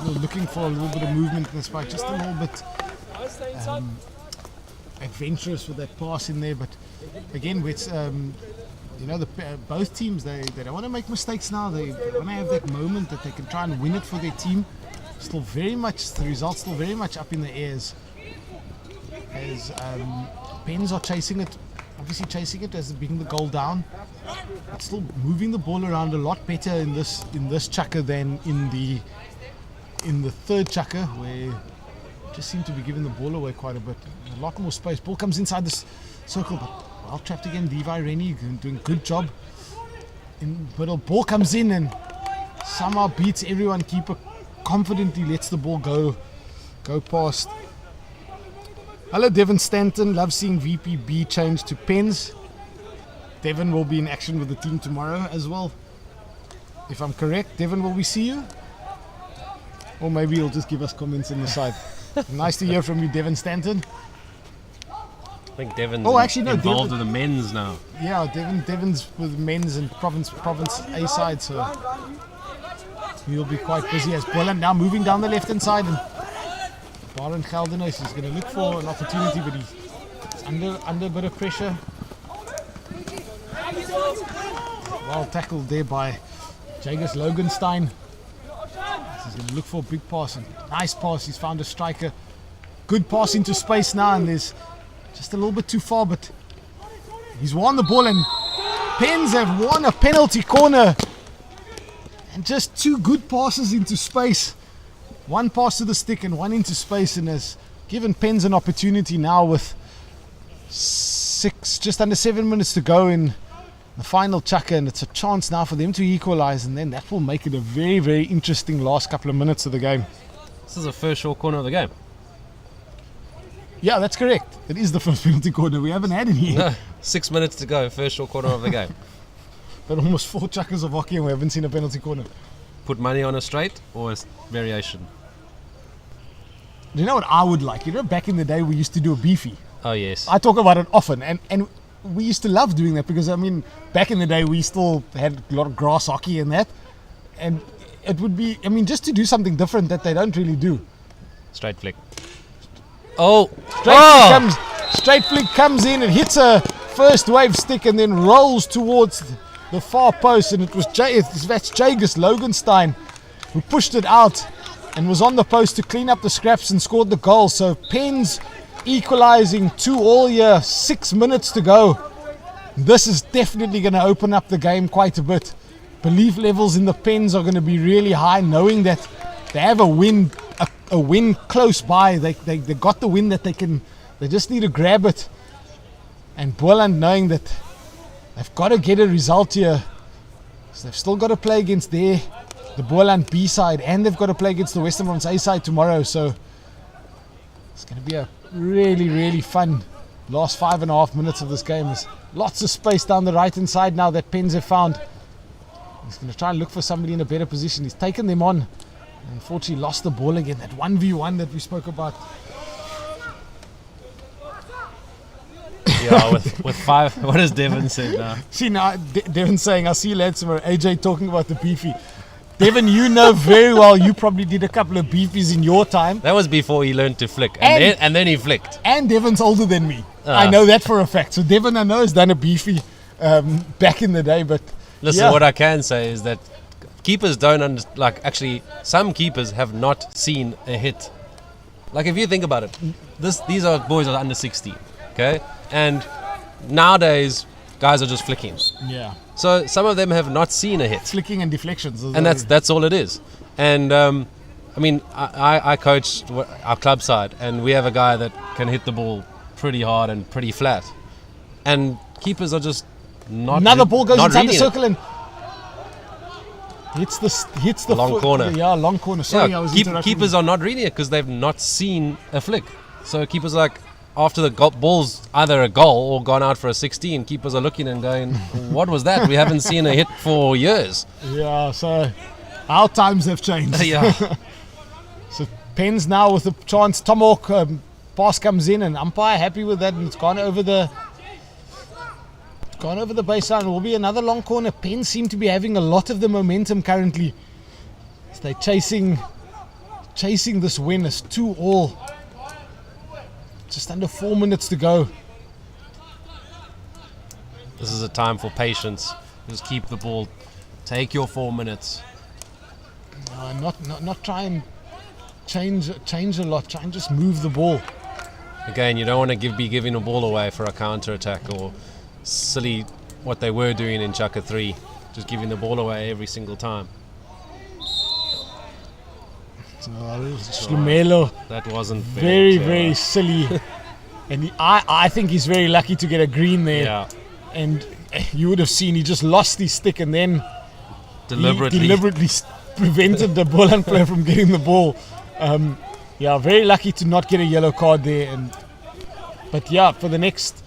We're looking for a little bit of movement in this fight, just a little bit adventurous with that pass in there. But again, with both teams, they don't want to make mistakes now. They want to have that moment that they can try and win it for their team. Still very much, the results still very much up in the air as Pens are chasing it as being the goal down. But still moving the ball around a lot better in this chucker than in the third chucker, where just seem to be giving the ball away quite a bit. A lot more space. Ball comes inside this circle, but well trapped again. Levi Rennie doing a good job. But a ball comes in and somehow beats everyone. Keeper confidently lets the ball go past. Hello, Devon Stanton. Love seeing VPB change to Pens. Devon will be in action with the team tomorrow as well. If I'm correct, Devon, will we see you? Or maybe he'll just give us comments on the side. Nice to hear from you, Devon Stanton. I think Devon's involved with the men's now. Yeah, Devon's with men's and province A side, so he'll be quite busy. As Boland now moving down the left hand side, and Baron Geldenes is going to look for an opportunity, but he's under a bit of pressure. Well tackled there by Jagus Loganstein. He's going to look for a big pass, and nice pass. He's found a striker. Good pass into space now, and there's just a little bit too far, but he's won the ball, and Pens have won a penalty corner. And just two good passes into space. One pass to the stick and one into space, and has given Pens an opportunity now with just under 7 minutes to go in the final chucker, and it's a chance now for them to equalize, and then that will make it a very, very interesting last couple of minutes of the game. This is the first short corner of the game. Yeah, that's correct. It is the first penalty corner. We haven't had any. No, 6 minutes to go, first short quarter of the game. But almost 4 chuckers of hockey and we haven't seen a penalty corner. Put money on a straight or a variation? Do you know what I would like? Back in the day we used to do a beefy. Oh, yes. I talk about it often, and we used to love doing that because, back in the day we still had a lot of grass hockey and that. And it would be, just to do something different that they don't really do. Straight flick. Oh! Straight flick comes in, it hits a first wave stick and then rolls towards the far post, and that's Jagus Loganstein who pushed it out and was on the post to clean up the scraps and scored the goal. So Pens equalizing 2-2 here, 6 minutes to go. This is definitely going to open up the game quite a bit. Belief levels in the Pens are going to be really high, knowing that they have a win close by. They got the win that they just need to grab it. And Boland knowing that they've got to get a result here. So they've still got to play against the Boland B side, and they've got to play against the Western Province A side tomorrow. So it's going to be a really, really fun last 5.5 minutes of this game. There's lots of space down the right hand side now that Pens have found. He's going to try and look for somebody in a better position. He's taken them on. Unfortunately lost the ball again. That 1v1 that we spoke about. Yeah, with 5. What does Devon say now? See now, Devon's saying, I'll see you later tomorrow. AJ talking about the beefy. Devon, you know very well, you probably did a couple of beefies in your time. That was before he learned to flick. And then he flicked. And Devon's older than me. I know that for a fact. So Devon, I know, has done a beefy back in the day. But listen, what I can say is that keepers don't actually, some keepers have not seen a hit. Like, if you think about it, these are boys are under 16, okay? And nowadays, guys are just flicking. Yeah. So some of them have not seen a hit. Flicking and deflections. And that's all it is. And I coach our club side, and we have a guy that can hit the ball pretty hard and pretty flat. And keepers are just not. Another ball goes inside the reading circle and hits the long corner. Yeah, long corner. Sorry, I was interrupting. Keepers are not reading it because they've not seen a flick. So keepers are like, after the ball's either a goal or gone out for a 16, keepers are looking and going, what was that? We haven't seen a hit for years. Yeah, so our times have changed. Yeah. So Pens now with a chance. Tomahawk pass comes in, and umpire happy with that, and it's gone over the baseline. It will be another long corner. Pens seem to be having a lot of the momentum currently. So they're chasing this win. It's 2-2. Just under 4 minutes to go. This is a time for patience. Just keep the ball. Take your 4 minutes. Not try and change a lot. Try and just move the ball. Again, you don't want to be giving a ball away for a counter attack or silly what they were doing in Chaka 3, just giving the ball away every single time. Slumelo. That wasn't very silly. And I think he's very lucky to get a green there. Yeah. And you would have seen he just lost his stick and then deliberately prevented the Boland player from getting the ball. Very lucky to not get a yellow card there. But for the next,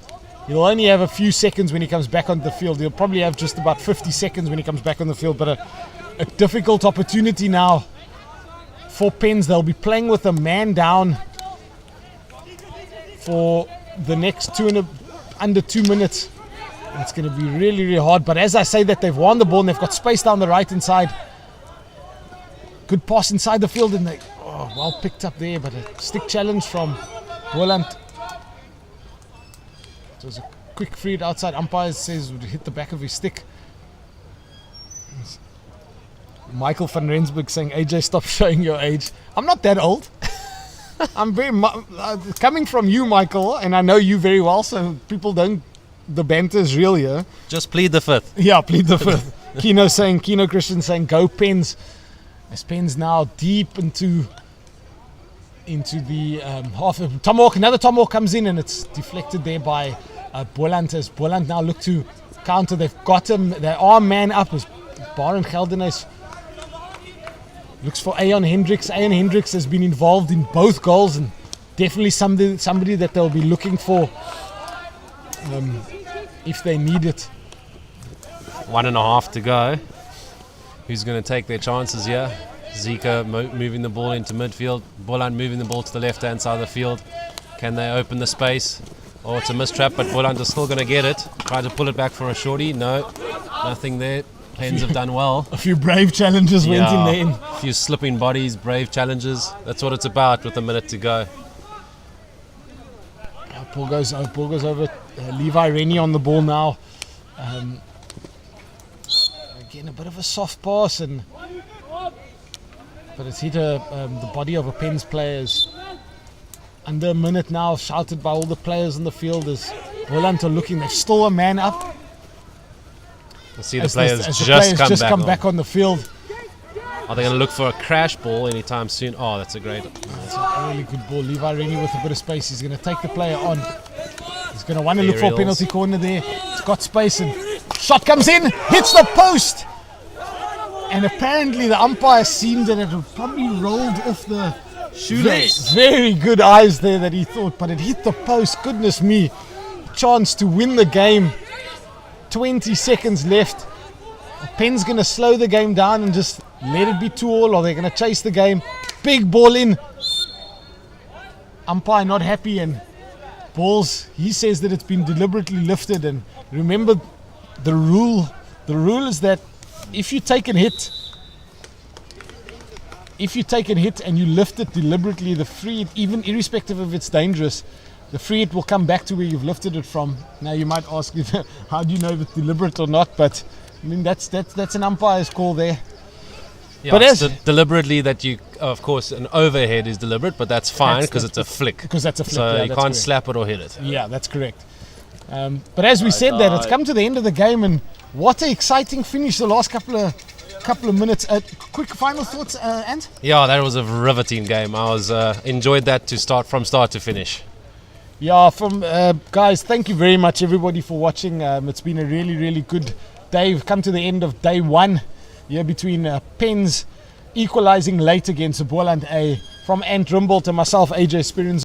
he'll only have a few seconds when he comes back on the field. He'll probably have just about 50 seconds when he comes back on the field. But a difficult opportunity now for Pens. They'll be playing with a man down for the next under 2 minutes. And it's going to be really, really hard. But as I say that, they've won the ball and they've got space down the right hand side. Good pass inside the field, and well picked up there, but a stick challenge from Boland. It was a quick feed outside. Umpire says would hit the back of his stick. Michael van Rensburg saying, AJ, stop showing your age. I'm not that old. I'm very coming from you, Michael, and I know you very well, so people don't. The banter is real here. Just plead the fifth. Yeah, plead the fifth. Kino Christian saying, go Pens. As Pens now deep into the half of Tomahawk. Another Tomahawk comes in and it's deflected there by Boland. As Boland now look to counter, they've got him. They are man up as Baron Geldenes looks for Aon Hendricks. Aon Hendricks has been involved in both goals and definitely somebody that they'll be looking for if they need it. 1.5 to go. Who's going to take their chances here? Zika moving the ball into midfield. Boland moving the ball to the left-hand side of the field. Can they open the space? Oh, it's a mistrap, but Boland is still going to get it. Try to pull it back for a shorty. No, nothing there. Pens have done well. A few brave challenges went in there. A few slipping bodies, brave challenges. That's what it's about with a minute to go. Ball goes over. Levi Rennie on the ball now. Again, a bit of a soft pass, but it's hit the body of a Pens players. Under a minute now, shouted by all the players in the field as Boland are looking. They're still a man up. We'll see the players just come back on the field. Are they going to look for a crash ball anytime soon? Oh, that's a great... That's a really good ball. Levi Rennie with a bit of space. He's going to take the player on. He's going to want to look for a penalty corner there. It's got space and shot comes in, hits the post. And apparently the umpire seen that it probably rolled off the shoelace. Very good eyes there that he thought, but it hit the post. Goodness me. Chance to win the game. 20 seconds left. Penn's going to slow the game down and just let it be 2-2, or they're going to chase the game. Big ball in. Umpire not happy, and balls, he says that it's been deliberately lifted. And remember the rule is that if you take a hit and you lift it deliberately, the free hit, even irrespective of it's dangerous, the free hit will come back to where you've lifted it from. Now you might ask, how do you know if it's deliberate or not? But I mean, that's an umpire's call there. Yeah, but deliberately that you, of course, an overhead is deliberate, but that's fine because it's a flick. Because that's a flick. So yeah, you can't slap it or hit it. Yeah, that's correct. But as we said, that it's come to the end of the game, and what an exciting finish! The last couple of minutes. Quick final thoughts, Ant? Yeah, that was a riveting game. I was enjoyed that from start to finish. Yeah, guys, thank you very much, everybody, for watching. It's been a really, really good day. We've come to the end of day one here between Pens equalizing late against Boland A. From Ant Rimbold and myself, AJ Spirins.